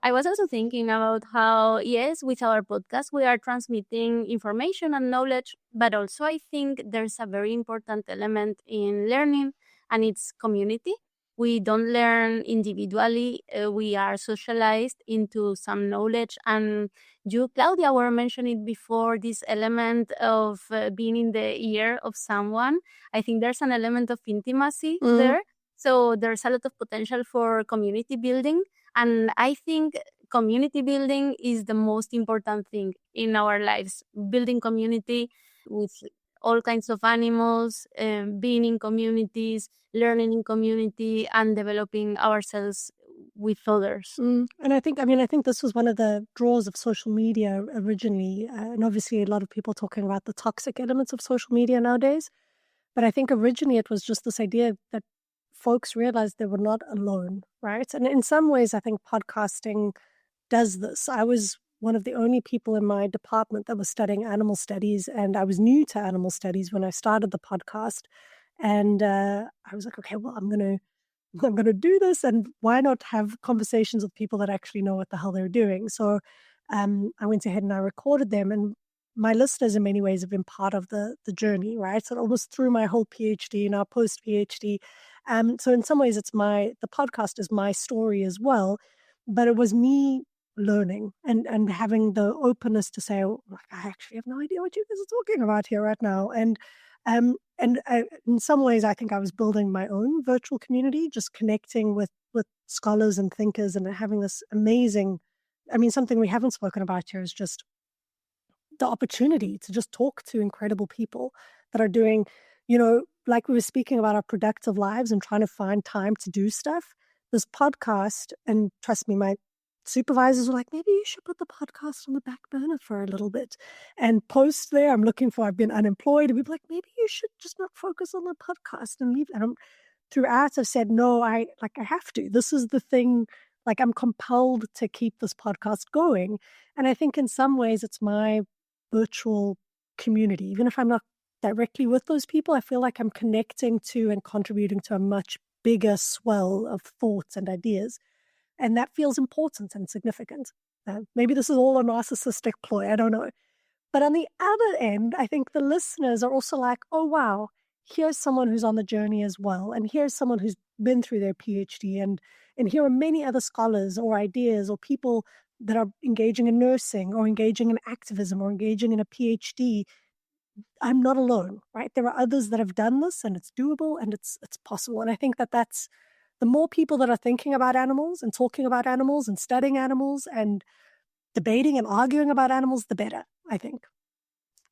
I was also thinking about how, yes, with our podcast, we are transmitting information and knowledge, but also I think there's a very important element in learning, and it's community. We don't learn individually. We are socialized into some knowledge. And you, Claudia, were mentioning before this element of being in the ear of someone. I think there's an element of intimacy there. So there's a lot of potential for community building. And I think community building is the most important thing in our lives. Building community with all kinds of animals, being in communities, learning in community, and developing ourselves with others. And I think this was one of the draws of social media originally. And obviously a lot of people talking about the toxic elements of social media nowadays. But I think originally it was just this idea that folks realized they were not alone, right? And in some ways, I think podcasting does this. I was one of the only people in my department that was studying animal studies, and I was new to animal studies when I started the podcast. And I was like, okay, well, I'm gonna do this, and why not have conversations with people that actually know what the hell they're doing? So I went ahead and I recorded them, and my listeners in many ways have been part of the journey, right? So almost through my whole PhD, now post PhD. So in some ways, the podcast is my story as well, but it was me learning and having the openness to say, oh, like, I actually have no idea what you guys are talking about here right now, in some ways, I think I was building my own virtual community, just connecting with scholars and thinkers, and having this amazing. I mean, something we haven't spoken about here is just the opportunity to just talk to incredible people that are doing, like we were speaking about our productive lives and trying to find time to do stuff. This podcast, and trust me, my supervisors were like, maybe you should put the podcast on the back burner for a little bit and post there. I've been unemployed. And we'd be like, maybe you should just not focus on the podcast and leave. And throughout, I've said, no, I have to. This is the thing. Like, I'm compelled to keep this podcast going. And I think in some ways it's my virtual community. Even if I'm not directly with those people, I feel like I'm connecting to and contributing to a much bigger swell of thoughts and ideas. And that feels important and significant. Maybe this is all a narcissistic ploy, I don't know. But on the other end, I think the listeners are also like, oh, wow, here's someone who's on the journey as well. And here's someone who's been through their PhD. And here are many other scholars or ideas or people that are engaging in nursing or engaging in activism or engaging in a PhD. I'm not alone, right? There are others that have done this, and it's doable and it's possible. And I think that's the more people that are thinking about animals and talking about animals and studying animals and debating and arguing about animals, the better, I think.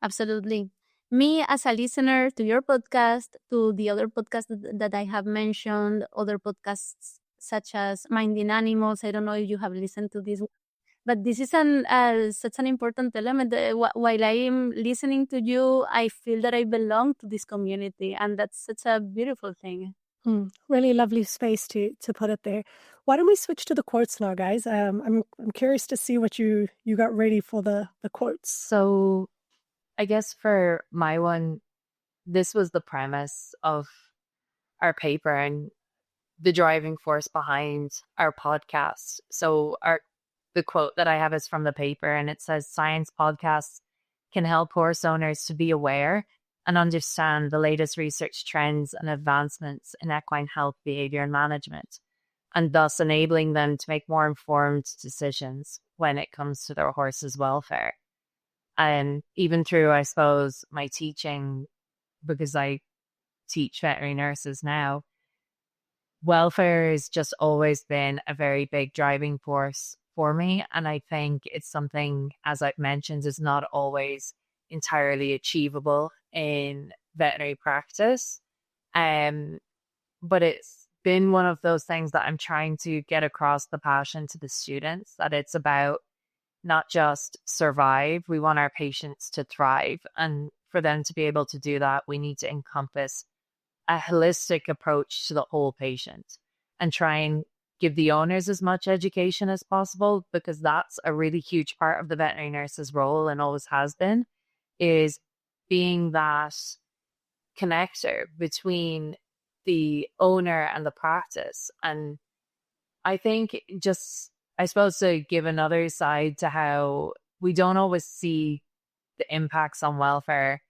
Absolutely. Me, as a listener to your podcast, to the other podcasts that I have mentioned, other podcasts such as Minding Animals, I don't know if you have listened to this, but this is such an important element. While I am listening to you, I feel that I belong to this community, and that's such a beautiful thing. Really lovely space to put it there. Why don't we switch to the quotes now, guys? I'm curious to see what you got ready for the quotes. So I guess for my one, this was the premise of our paper and the driving force behind our podcast. So the quote that I have is from the paper, and it says, science podcasts can help horse owners to be aware and understand the latest research trends and advancements in equine health, behavior, and management, and thus enabling them to make more informed decisions when it comes to their horse's welfare. And even through, I suppose, my teaching, because I teach veterinary nurses now, welfare has just always been a very big driving force for me. And I think it's something, as I've mentioned, is not always entirely achievable in veterinary practice. But it's been one of those things that I'm trying to get across the passion to the students, that it's about not just survive. We want our patients to thrive. And for them to be able to do that, we need to encompass a holistic approach to the whole patient and try and give the owners as much education as possible, because that's a really huge part of the veterinary nurse's role and always has been, is being that connector between the owner and the practice. And I think just, I suppose, to give another side to how we don't always see the impacts on welfare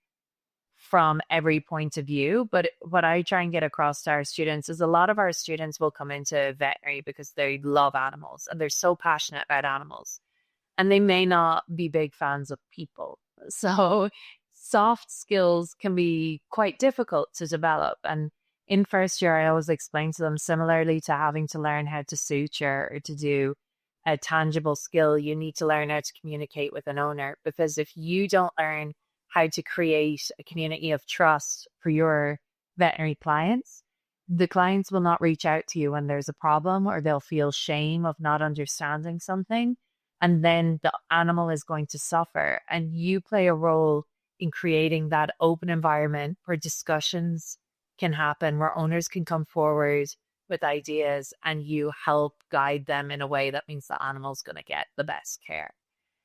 from every point of view. But what I try and get across to our students is a lot of our students will come into veterinary because they love animals and they're so passionate about animals, and they may not be big fans of people. So soft skills can be quite difficult to develop. And in first year, I always explain to them, similarly to having to learn how to suture or to do a tangible skill, you need to learn how to communicate with an owner. Because if you don't learn how to create a community of trust for your veterinary clients, the clients will not reach out to you when there's a problem, or they'll feel shame of not understanding something. And then the animal is going to suffer. And you play a role in creating that open environment where discussions can happen where owners can come forward with ideas and you help guide them in a way that means the animal's going to get the best care.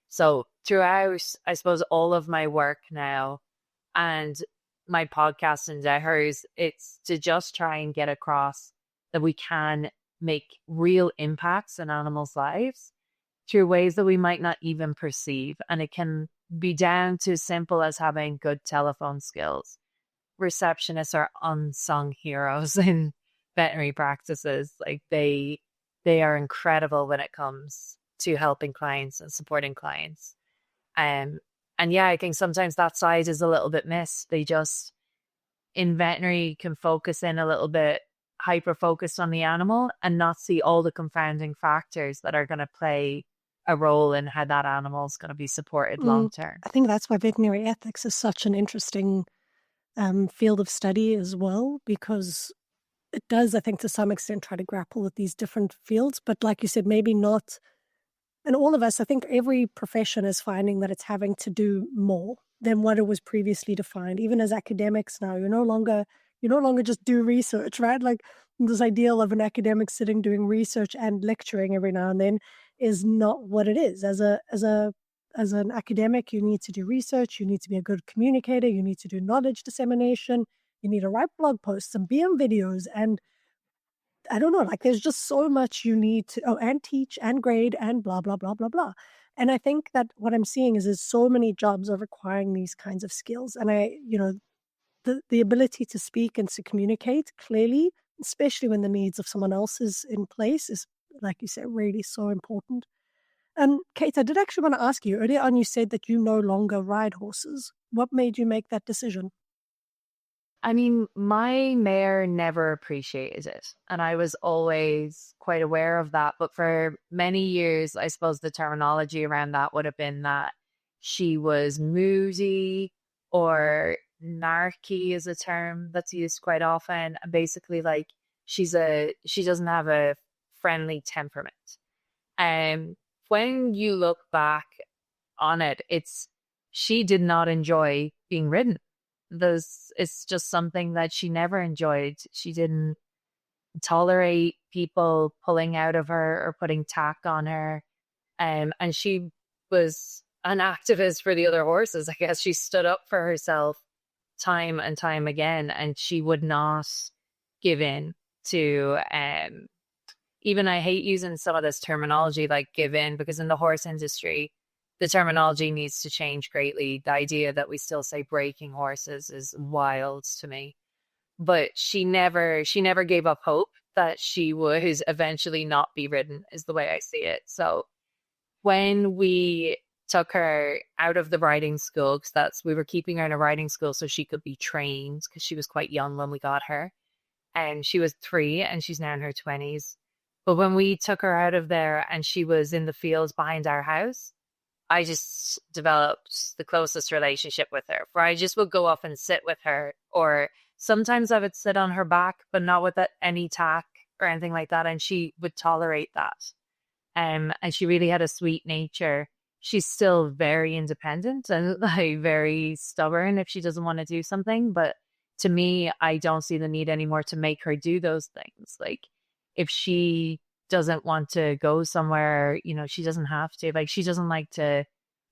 So throughout, I suppose, all of my work now and my podcast endeavors, it's to just try and get across that we can make real impacts in animals' lives through ways that we might not even perceive. And it can be down to as simple as having good telephone skills. Receptionists are unsung heroes in veterinary practices. Like they are incredible when it comes to helping clients and supporting clients. And yeah, I think sometimes that side is a little bit missed. They just, in veterinary, can focus in a little bit hyper focused on the animal and not see all the confounding factors that are going to play a role in how that animal is going to be supported long term. I think that's why veterinary ethics is such an interesting field of study as well, because it does, I think, to some extent try to grapple with these different fields. But like you said, maybe not. And all of us, I think every profession is finding that it's having to do more than what it was previously defined. Even as academics now, you no longer just do research, right? Like this ideal of an academic sitting doing research and lecturing every now and then is not what it is. As an academic, you need to do research, you need to be a good communicator, you need to do knowledge dissemination, you need to write blog posts and be on videos, and I don't know, like there's just so much you need to, and teach and grade and blah, blah, blah, blah, blah. And I think that what I'm seeing is so many jobs are requiring these kinds of skills. And the ability to speak and to communicate clearly, especially when the needs of someone else is in place, is, like you said, really so important. Kate, I did actually want to ask you, earlier on you said that you no longer ride horses. What made you make that decision? I mean, my mare never appreciated it, and I was always quite aware of that. But for many years, I suppose the terminology around that would have been that she was moody, or narky is a term that's used quite often. Basically, like she doesn't have a friendly temperament. When you look back on it, she did not enjoy being ridden. It's just something that she never enjoyed. She didn't tolerate people pulling out of her or putting tack on her. And she was an activist for the other horses. I guess she stood up for herself time and time again, and she would not give in to even, I hate using some of this terminology like give in, because in the horse industry, the terminology needs to change greatly. The idea that we still say breaking horses is wild to me. But she never gave up hope that she would eventually not be ridden, is the way I see it. So when we took her out of the riding school, because we were keeping her in a riding school so she could be trained, because she was quite young when we got her. And she was 3 and she's now in her 20s. But when we took her out of there and she was in the fields behind our house, I just developed the closest relationship with her, where I just would go up and sit with her, or sometimes I would sit on her back, but not with any tack or anything like that. And she would tolerate that. And she really had a sweet nature. She's still very independent and like very stubborn if she doesn't want to do something. But to me, I don't see the need anymore to make her do those things. Like if she doesn't want to go somewhere, she doesn't have to. Like she doesn't like to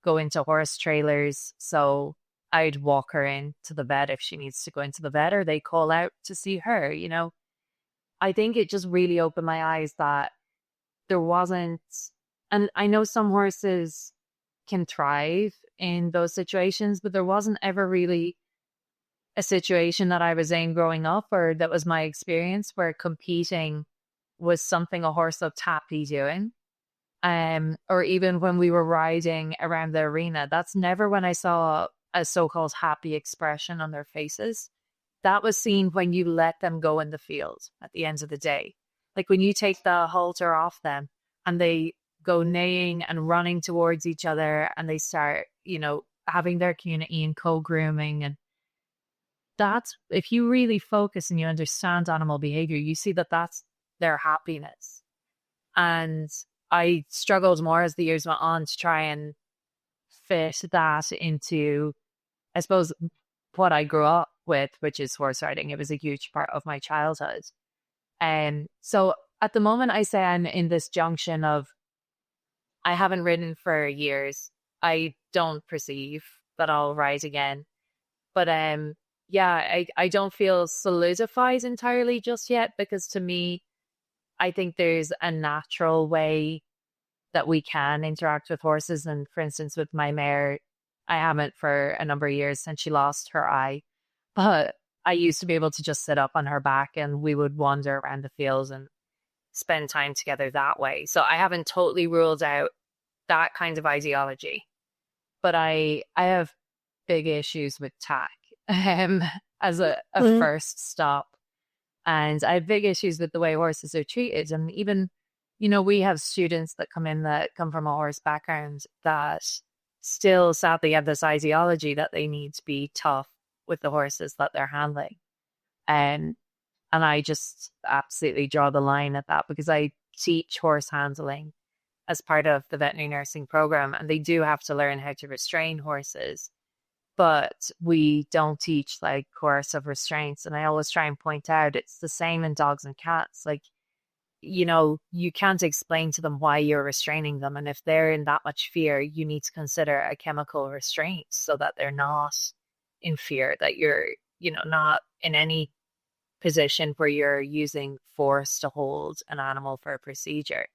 go into horse trailers, so I'd walk her into the vet if she needs to go into the vet, or they call out to see her. I think it just really opened my eyes that there wasn't, and I know some horses can thrive in those situations, but there wasn't ever really a situation that I was in growing up, or that was my experience, where competing was something a horse looked happy doing. Or even when we were riding around the arena, that's never when I saw a so-called happy expression on their faces. That was seen when you let them go in the field at the end of the day. Like when you take the halter off them and they go neighing and running towards each other, and they start, having their community and co-grooming. And that's, if you really focus and you understand animal behavior, you see that that's their happiness. And I struggled more as the years went on to try and fit that into, I suppose, what I grew up with, which is horse riding. It was a huge part of my childhood. And so at the moment, I say I'm in this junction of I haven't ridden for years. I don't perceive that I'll ride again. But yeah, I don't feel solidified entirely just yet, because to me, I think there's a natural way that we can interact with horses. And for instance, with my mare, I haven't for a number of years since she lost her eye. But I used to be able to just sit up on her back and we would wander around the fields and spend time together that way. So I haven't totally ruled out that kind of ideology. But I have big issues with tack as a first stop. And I have big issues with the way horses are treated. And even, we have students that come from a horse background that still sadly have this ideology that they need to be tough with the horses that they're handling. And I just absolutely draw the line at that, because I teach horse handling as part of the veterinary nursing program, and they do have to learn how to restrain horses, but we don't teach like coercive restraints. And I always try and point out it's the same in dogs and cats. Like, you can't explain to them why you're restraining them. And if they're in that much fear, you need to consider a chemical restraint so that they're not in fear, that you're, not in any position where you're using force to hold an animal for a procedure.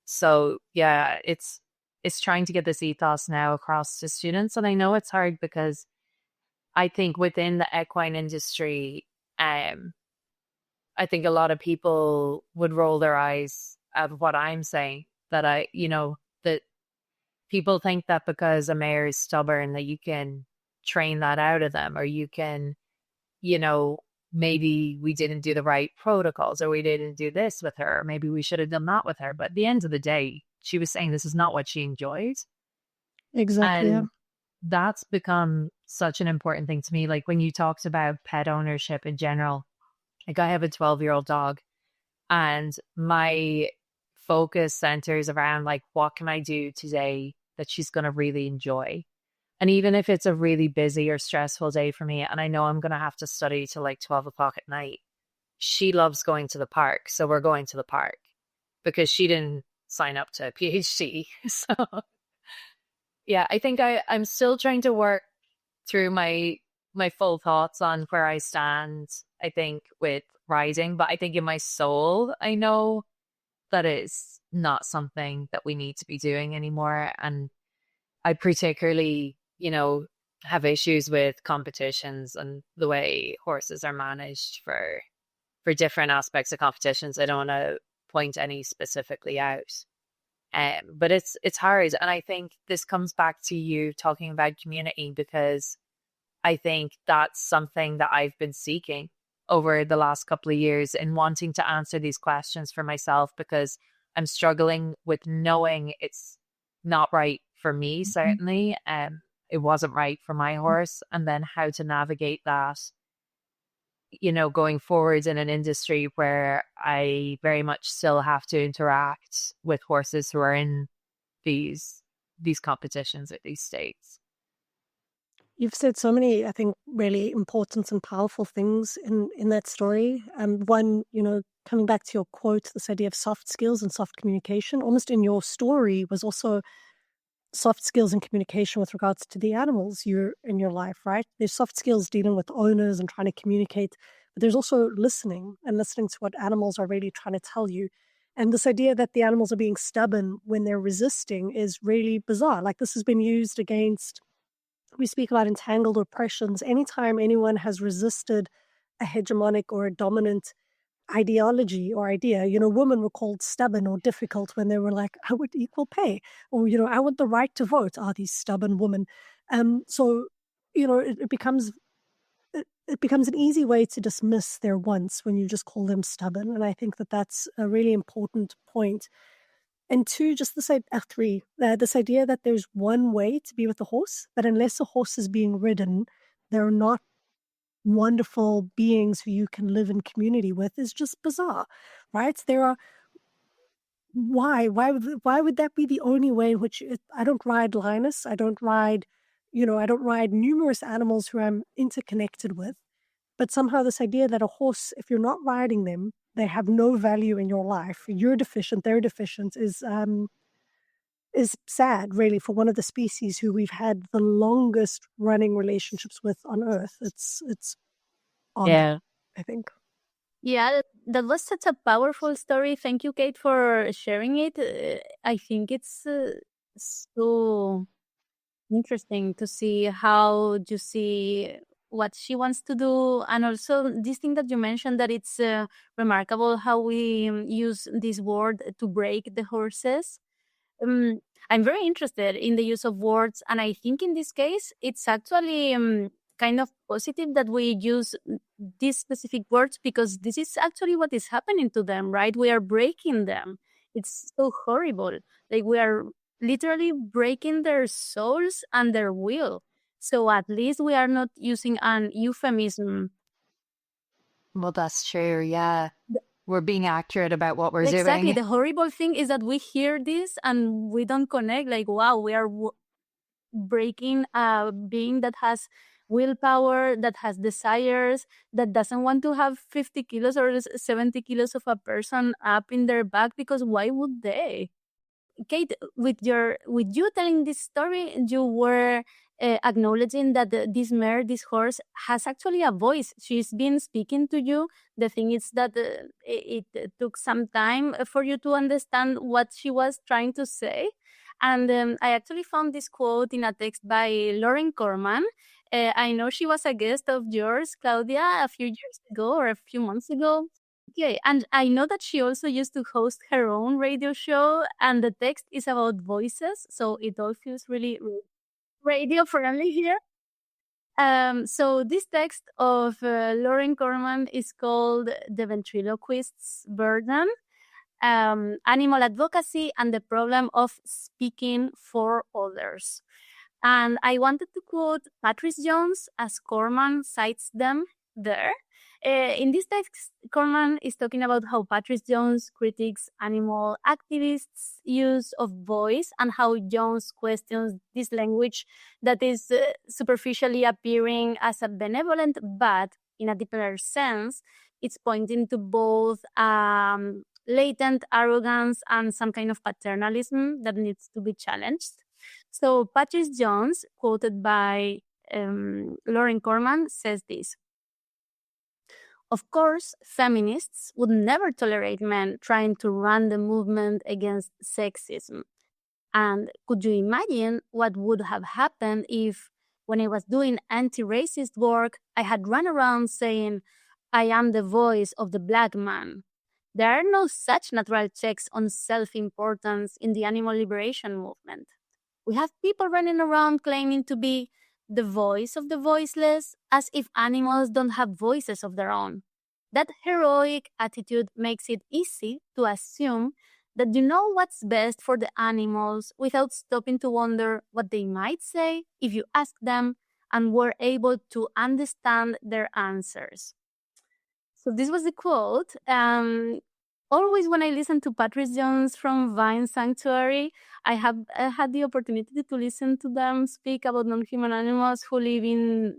So yeah, it's trying to get this ethos now across to students. And I know it's hard because I think within the equine industry, I think a lot of people would roll their eyes at what I'm saying, that that people think that because a mare is stubborn that you can train that out of them, or you can, maybe we didn't do the right protocols, or we didn't do this with her, or maybe we should have done that with her. But at the end of the day, she was saying this is not what she enjoyed. Exactly. And that's become such an important thing to me. Like when you talked about pet ownership in general, like I have a 12-year-old dog, and my focus centers around like, what can I do today that she's going to really enjoy? And even if it's a really busy or stressful day for me, and I know I'm going to have to study till like 12 o'clock at night, she loves going to the park. So we're going to the park because she didn't sign up to a PhD. So yeah, I think I'm still trying to work through my full thoughts on where I stand, I think, with riding. But I think in my soul, I know that it's not something that we need to be doing anymore. And I particularly, have issues with competitions and the way horses are managed for different aspects of competitions. I don't want to point any specifically out. But it's hard. And I think this comes back to you talking about community, because I think that's something that I've been seeking over the last couple of years in wanting to answer these questions for myself, because I'm struggling with knowing it's not right for me, certainly. It wasn't right for my horse. And then how to navigate that, going forward in an industry where I very much still have to interact with horses who are in these competitions at these states. You've said so many, I think, really important and powerful things in that story. One, coming back to your quote, this idea of soft skills and soft communication, almost in your story was also soft skills and communication with regards to the animals you're in your life, right? There's soft skills dealing with owners and trying to communicate, but there's also listening to what animals are really trying to tell you. And this idea that the animals are being stubborn when they're resisting is really bizarre. Like, this has been used against, we speak about entangled oppressions. Anytime anyone has resisted a hegemonic or a dominant ideology or idea, women were called stubborn or difficult when they were like, I want equal pay, or, I want the right to vote. These stubborn women. So, it becomes an easy way to dismiss their wants when you just call them stubborn. And I think that that's a really important point. And two, just this idea that there's one way to be with a horse, that unless a horse is being ridden, they're not wonderful beings who you can live in community with, is just bizarre, right? Why would that be the only way in which I don't ride Linus, I don't ride I don't ride numerous animals who I'm interconnected with. But somehow this idea that a horse, if you're not riding them, they have no value in your life. You're deficient, they're deficient, is sad, really, for one of the species who we've had the longest running relationships with on Earth. It's odd, Yeah. I think. Yeah, that was such a powerful story. Thank you, Kate, for sharing it. I think it's so interesting to see how you see what she wants to do, and also this thing that you mentioned, that it's remarkable how we use this word to break the horses. um, I'm very interested in the use of words, and I think in this case it's actually kind of positive that we use these specific words, because this is actually what is happening to them, right? We are breaking them. It's so horrible. Like, we are literally breaking their souls and their will. So at least we are not using an euphemism. Well, that's true. Yeah. We're being accurate about what we're Exactly. doing. The horrible thing is that we hear this and we don't connect. Like, wow, we are breaking a being that has willpower, that has desires, that doesn't want to have 50 kilos or 70 kilos of a person up in their back, because why would they? Kate, with you telling this story, you were acknowledging that this mare, this horse, has actually a voice. She's been speaking to you. The thing is that it took some time for you to understand what she was trying to say. And I actually found this quote in a text by Lauren Corman. I know she was a guest of yours, Claudia, a few years ago or a few months ago. Okay, and I know that she also used to host her own radio show, and the text is about voices, so it all feels really radio friendly here. So this text of Lauren Corman is called "The Ventriloquist's Burden: Animal Advocacy and the Problem of Speaking for Others." And I wanted to quote Patrice Jones as Corman cites them there. In this text, Corman is talking about how Patrice Jones critiques animal activists' use of voice, and how Jones questions this language that is superficially appearing as a benevolent, but in a deeper sense, it's pointing to both latent arrogance and some kind of paternalism that needs to be challenged. So Patrice Jones, quoted by Lauren Corman, says this: "Of course, feminists would never tolerate men trying to run the movement against sexism. And could you imagine what would have happened if, when I was doing anti-racist work, I had run around saying, 'I am the voice of the black man'? There are no such natural checks on self-importance in the animal liberation movement. We have people running around claiming to be the voice of the voiceless, as if animals don't have voices of their own. That heroic attitude makes it easy to assume that you know what's best for the animals without stopping to wonder what they might say if you ask them and were able to understand their answers." So this was the quote. Always when I listen to Patrice Jones from Vine Sanctuary, I have had the opportunity to listen to them speak about non-human animals who live in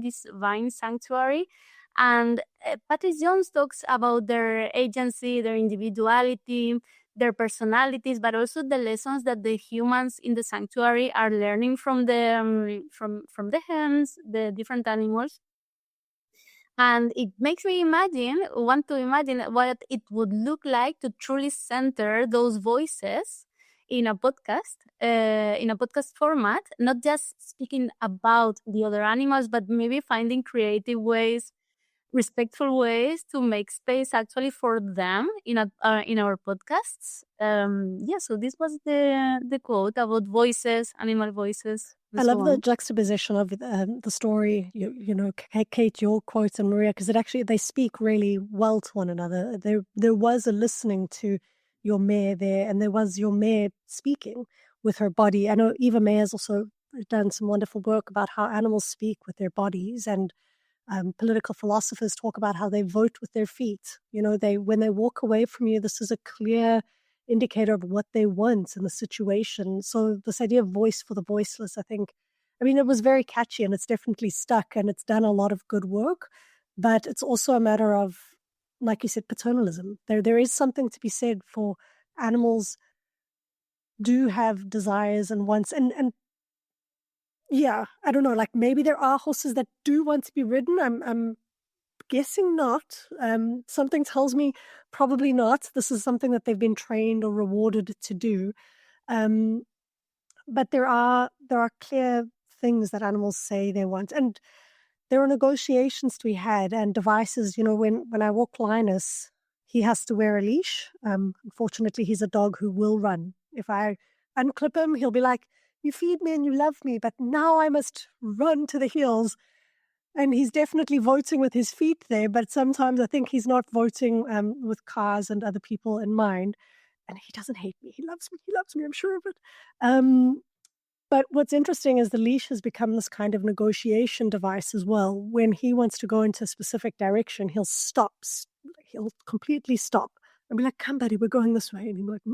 this Vine Sanctuary. And Patrice Jones talks about their agency, their individuality, their personalities, but also the lessons that the humans in the sanctuary are learning from the from the hens, the different animals. And it makes me want to imagine what it would look like to truly center those voices in a podcast format, not just speaking about the other animals, but maybe finding creative ways, respectful ways to make space actually for them in our podcasts. So this was the quote about voices, animal voices. I love the juxtaposition of the story, Kate, your quotes, and Maria, because they speak really well to one another. There was a listening to your mare there, and there was your mare speaking with her body. I know Eva May has also done some wonderful work about how animals speak with their bodies, and political philosophers talk about how they vote with their feet. When they walk away from you, this is a clear indicator of what they want in the situation. So this idea of voice for the voiceless, I think, I mean, it was very catchy and it's definitely stuck and it's done a lot of good work, but it's also a matter of, like you said, paternalism. There is something to be said for animals do have desires and wants, and yeah, I don't know, like maybe there are horses that do want to be ridden. I'm guessing not. Something tells me probably not. This is something that they've been trained or rewarded to do. But there are clear things that animals say they want, and there are negotiations to be had and devices. You know, when I walk Linus, he has to wear a leash. Unfortunately, he's a dog who will run. If I unclip him, he'll be like, "You feed me and you love me, but now I must run to the heels." And he's definitely voting with his feet there, but sometimes I think he's not voting with cars and other people in mind. And he doesn't hate me. He loves me. He loves me. I'm sure of it. But what's interesting is the leash has become this kind of negotiation device as well. When he wants to go into a specific direction, he'll stop. He'll completely stop and be like, "Come, buddy, we're going this way." And he'll be like,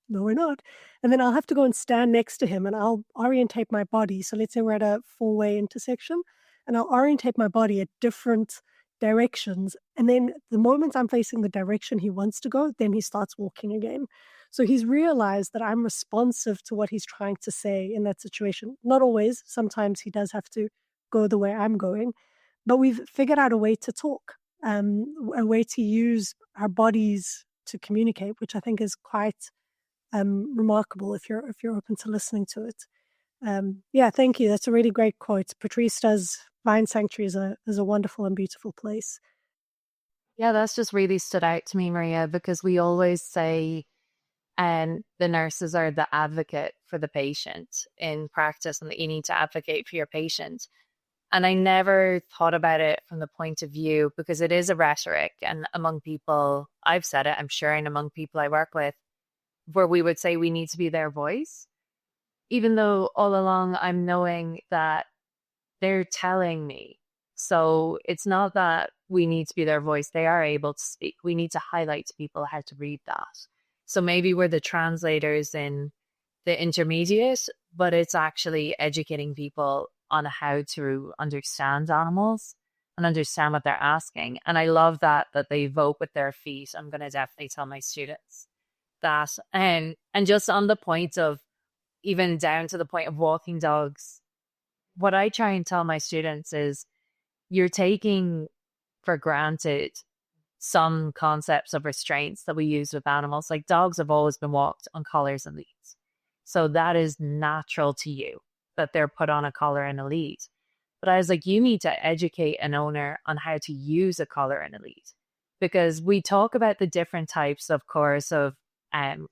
"No, we're not." And then I'll have to go and stand next to him and I'll orientate my body. So let's say we're at a 4-way intersection and I'll orientate my body at different directions. And then the moment I'm facing the direction he wants to go, then he starts walking again. So he's realized that I'm responsive to what he's trying to say in that situation. Not always. Sometimes he does have to go the way I'm going. But we've figured out a way to talk, a way to use our bodies to communicate, which I think is quite remarkable if you're open to listening to it. Yeah, thank you. That's a really great quote. Patrice does Vine Sanctuary is a wonderful and beautiful place. Yeah, that's just really stood out to me, Maria, because we always say the nurses are the advocate for the patient in practice and that you need to advocate for your patient. And I never thought about it from the point of view, because it is a rhetoric. And among people, I've said it, I'm sure, and among people I work with, where we would say we need to be their voice, even though all along I'm knowing that they're telling me. So it's not that we need to be their voice. They are able to speak. We need to highlight to people how to read that. So maybe we're the translators in the intermediate, but it's actually educating people on how to understand animals and understand what they're asking. And I love that they vote with their feet. I'm going to definitely tell my students that. And just on the point of, even down to the point of walking dogs, what I try and tell my students is you're taking for granted some concepts of restraints that we use with animals. Like dogs have always been walked on collars and leads. So that is natural to you that they're put on a collar and a lead. But I was like, you need to educate an owner on how to use a collar and a lead, because we talk about the different types of coercive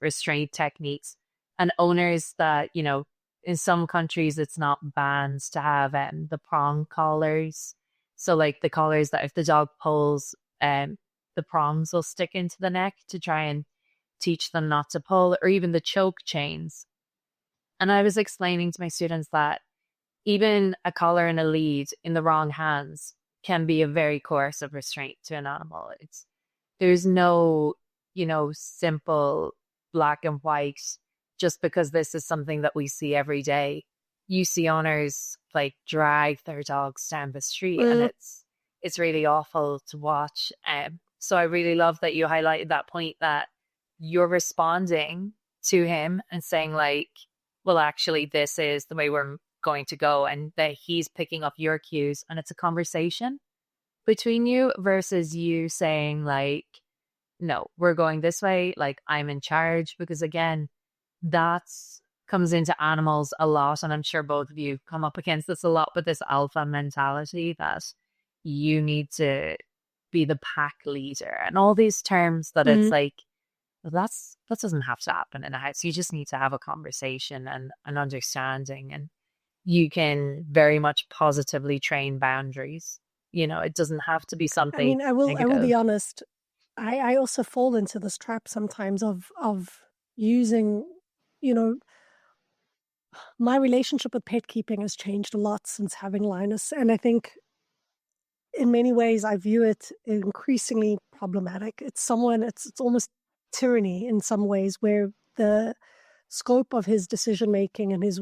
restraint techniques, and owners that, you know, in some countries it's not banned to have the prong collars. So like the collars that if the dog pulls, the prongs will stick into the neck to try and teach them not to pull, or even the choke chains. And I was explaining to my students that even a collar and a lead in the wrong hands can be a very coercive restraint to an animal. There's no, you know, simple black and white, just because this is something that we see every day. You see owners like drag their dogs down the street, and it's really awful to watch. So I really love that you highlighted that point, that you're responding to him and saying like, well, actually, this is the way we're going to go, and that he's picking up your cues, and it's a conversation between you versus you saying like, no, we're going this way, like I'm in charge. Because again, that comes into animals a lot, and I'm sure both of you come up against this a lot, but this alpha mentality that you need to be the pack leader and all these terms that it's like, well, that doesn't have to happen in a house. You just need to have a conversation and an understanding, and you can very much positively train boundaries. You know, it doesn't have to be something. I mean, I will negative. be honest. I also fall into this trap sometimes of using, you know, my relationship with pet keeping has changed a lot since having Linus, and I think in many ways I view it increasingly problematic. It's almost tyranny in some ways, where the scope of his decision making and his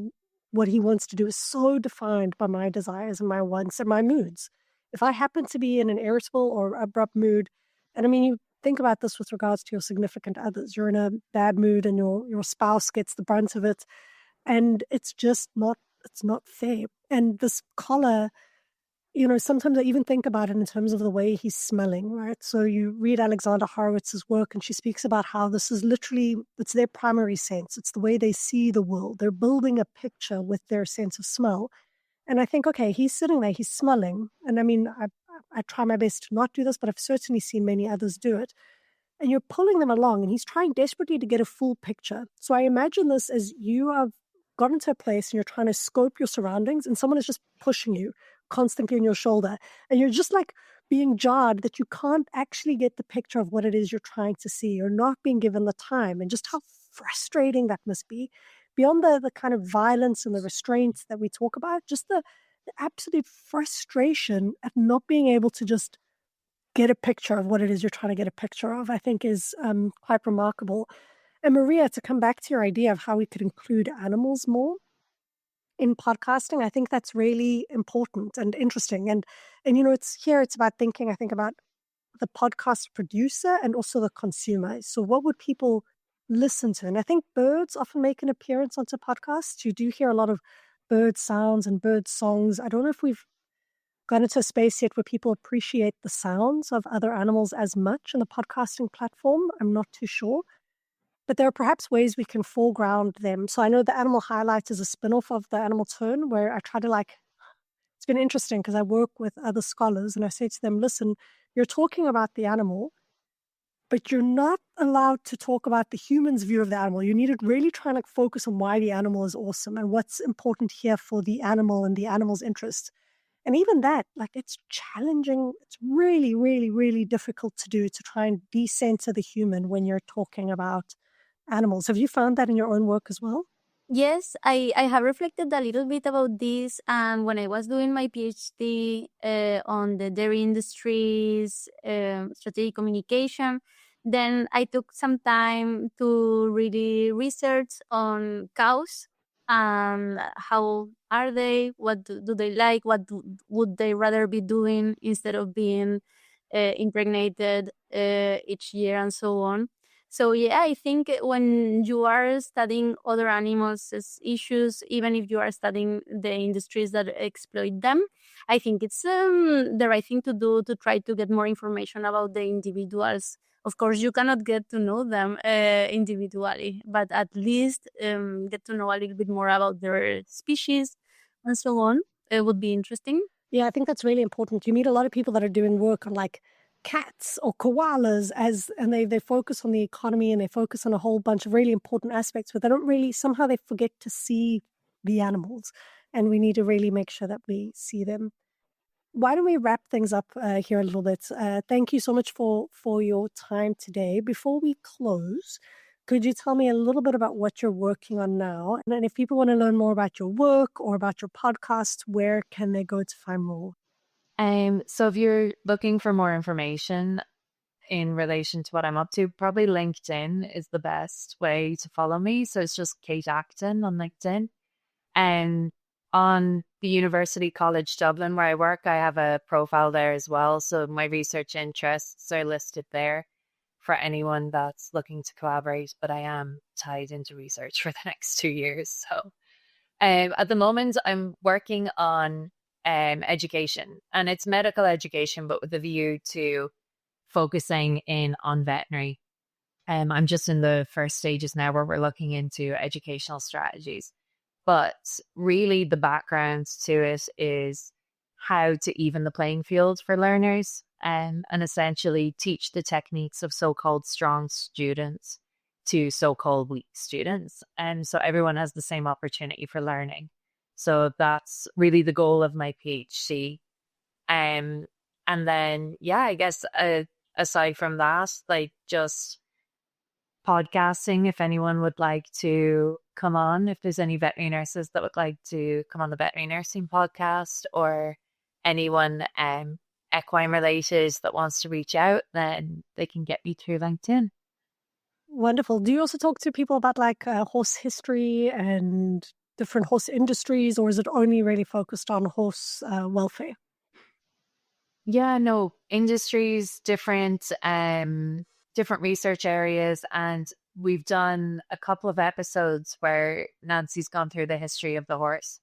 what he wants to do is so defined by my desires and my wants and my moods. If I happen to be in an irritable or abrupt mood, and I mean, you think about this with regards to your significant others. You're in a bad mood and your spouse gets the brunt of it, and it's just not, it's not fair. And this collar, sometimes I even think about it in terms of the way he's smelling, right? So you read Alexandra Horowitz's work, and she speaks about how this is literally, it's their primary sense. It's the way they see the world. They're building a picture with their sense of smell. And I think, okay, he's sitting there, he's smelling. And I mean, I try my best to not do this, but I've certainly seen many others do it. And you're pulling them along, and he's trying desperately to get a full picture. So I imagine this as you have gotten to a place and you're trying to scope your surroundings, and someone is just pushing you constantly on your shoulder. And you're just like being jarred that you can't actually get the picture of what it is you're trying to see. You're not being given the time, and just how frustrating that must be. Beyond the kind of violence and the restraints that we talk about, just the absolute frustration at not being able to just get a picture of what it is you're trying to get a picture of, I think is quite remarkable. And Maria, to come back to your idea of how we could include animals more in podcasting, I think that's really important and interesting. And it's about thinking, I think, about the podcast producer and also the consumer. So what would people listen to? And I think birds often make an appearance onto podcasts. You do hear a lot of bird sounds and bird songs. I don't know if we've gone into a space yet where people appreciate the sounds of other animals as much in the podcasting platform. I'm not too sure. But there are perhaps ways we can foreground them. So I know the Animal Highlight is a spin-off of the Animal Turn, where I try to it's been interesting because I work with other scholars and I say to them, listen, you're talking about the animal, but you're not allowed to talk about the human's view of the animal. You need to really try and focus on why the animal is awesome and what's important here for the animal and the animal's interests. And even that, it's challenging. It's really, really, really difficult to do, to try and decenter the human when you're talking about animals. Have you found that in your own work as well? Yes, I have reflected a little bit about this, and when I was doing my PhD on the dairy industry's strategic communication, then I took some time to really research on cows and how are they, what do they like, would they rather be doing instead of being impregnated each year and so on. So yeah, I think when you are studying other animals' issues, even if you are studying the industries that exploit them, I think it's the right thing to do to try to get more information about the individuals. Of course, you cannot get to know them individually, but at least get to know a little bit more about their species and so on. It would be interesting. Yeah, I think that's really important. You meet a lot of people that are doing work on cats or koalas and they focus on the economy and they focus on a whole bunch of really important aspects, but they don't really, somehow they forget to see the animals, and we need to really make sure that we see them. Why don't we wrap things up here a little bit? Thank you so much for your time today. Before we close, could you tell me a little bit about what you're working on now? And then if people want to learn more about your work or about your podcast, where can they go to find more? So if you're looking for more information in relation to what I'm up to, probably LinkedIn is the best way to follow me. So it's just Kate Acton on LinkedIn. And on the University College Dublin, where I work, I have a profile there as well. So my research interests are listed there for anyone that's looking to collaborate. But I am tied into research for the next 2 years. So at the moment, I'm working on education, and it's medical education, but with a view to focusing in on veterinary. I'm just in the first stages now where we're looking into educational strategies. But really the background to it is how to even the playing field for learners and essentially teach the techniques of so-called strong students to so-called weak students. And so everyone has the same opportunity for learning. So that's really the goal of my PhD. And then, yeah, I guess aside from that, just podcasting, if anyone would like to come on, if there's any veterinary nurses that would like to come on the veterinary nursing podcast, or anyone equine related that wants to reach out, then they can get me through LinkedIn. Wonderful. Do you also talk to people about horse history and different horse industries, or is it only really focused on horse welfare? Yeah, no, industries, different research areas, and we've done a couple of episodes where Nancy's gone through the history of the horse.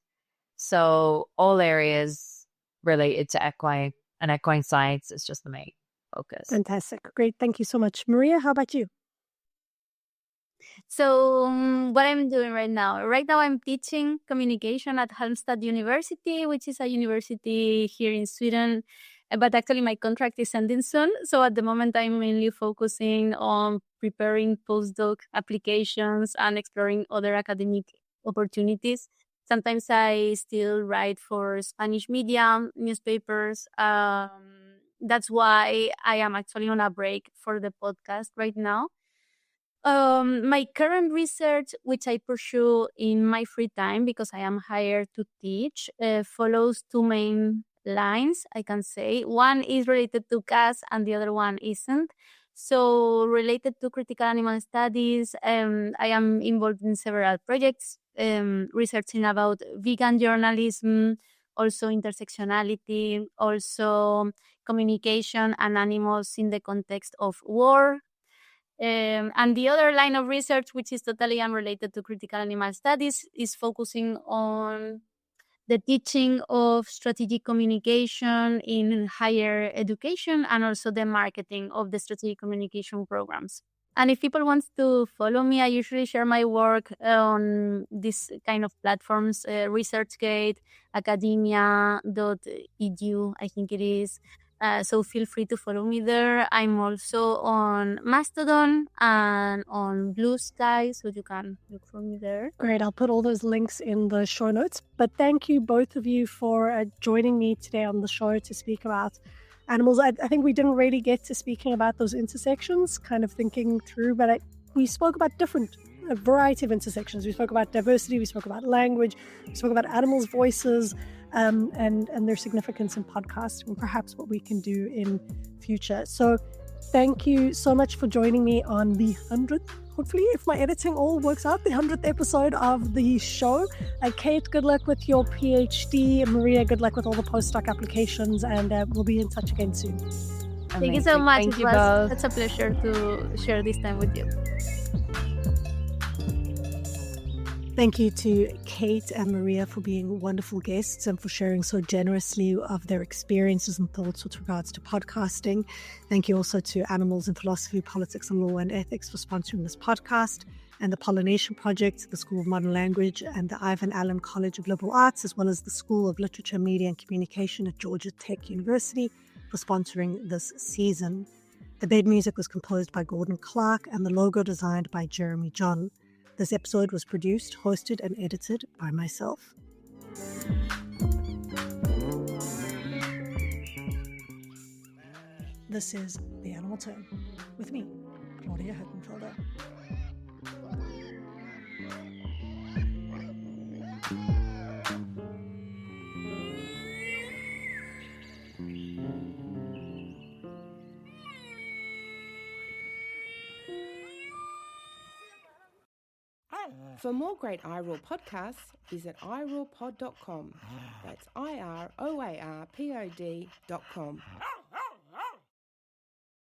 So all areas related to equine, and equine science is just the main focus. Fantastic. Great. Thank you so much. Maria, how about you? So what I'm doing right now I'm teaching communication at Halmstad University, which is a university here in Sweden. But actually my contract is ending soon. So at the moment I'm mainly focusing on preparing postdoc applications and exploring other academic opportunities. Sometimes I still write for Spanish media, newspapers. That's why I am actually on a break for the podcast right now. My current research, which I pursue in my free time because I am hired to teach, follows two main lines, I can say. One is related to cats and the other one isn't. So related to critical animal studies, I am involved in several projects, researching about vegan journalism, also intersectionality, also communication and animals in the context of war. And the other line of research, which is totally unrelated to critical animal studies, is focusing on the teaching of strategic communication in higher education and also the marketing of the strategic communication programs. And if people want to follow me, I usually share my work on this kind of platforms, ResearchGate, academia.edu, I think it is. So feel free to follow me there. I'm also on Mastodon and on Blue Sky, so you can look for me there. Great. I'll put all those links in the show notes. But thank you, both of you, for joining me today on the show to speak about animals. I think we didn't really get to speaking about those intersections, kind of thinking through, but we spoke about a variety of intersections. We spoke about diversity, we spoke about language, we spoke about animals' voices, and their significance in podcasting, and perhaps what we can do in future. So thank you so much for joining me on the 100th, hopefully, if my editing all works out, the 100th episode of the show. Kate, good luck with your PhD. Maria, good luck with all the postdoc applications, and we'll be in touch again soon. Amazing. Thank you so much. Thank you both. It's a pleasure to share this time with you. Thank you to Kate and Maria for being wonderful guests and for sharing so generously of their experiences and thoughts with regards to podcasting. Thank you also to Animals in Philosophy, Politics and Law and Ethics for sponsoring this podcast, and the Pollination Project, the School of Modern Language, and the Ivan Allen College of Liberal Arts, as well as the School of Literature, Media and Communication at Georgia Tech University for sponsoring this season. The bed music was composed by Gordon Clark and the logo designed by Jeremy John. This episode was produced, hosted, and edited by myself. This is The Animal Turn with me, Claudia Huttenfelder. For more great iROAR podcasts, visit iROARpod.com. That's iROARpod.com.